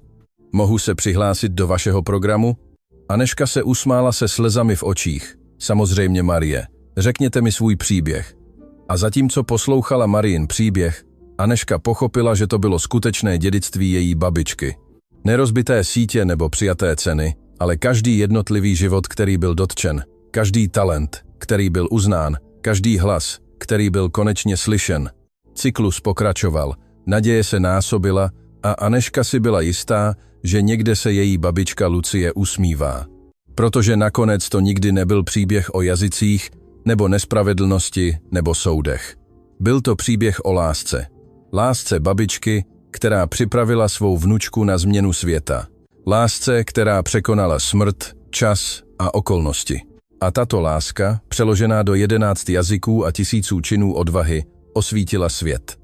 Mohu se přihlásit do vašeho programu? Anežka se usmála se slezami v očích. Samozřejmě, Marie, řekněte mi svůj příběh. A zatímco poslouchala Marin příběh, Anežka pochopila, že to bylo skutečné dědictví její babičky. Nerozbité sítě nebo přijaté ceny, ale každý jednotlivý život, který byl dotčen, každý talent, který byl uznán, každý hlas, který byl konečně slyšen. Cyklus pokračoval, naděje se násobila a Anežka si byla jistá, že někde se její babička Lucie usmívá. Protože nakonec to nikdy nebyl příběh o jazycích, nebo nespravedlnosti, nebo soudech. Byl to příběh o lásce. Lásce babičky, která připravila svou vnučku na změnu světa. Lásce, která překonala smrt, čas a okolnosti. A tato láska, přeložená do 11 jazyků a 1000 činů odvahy, osvítila svět.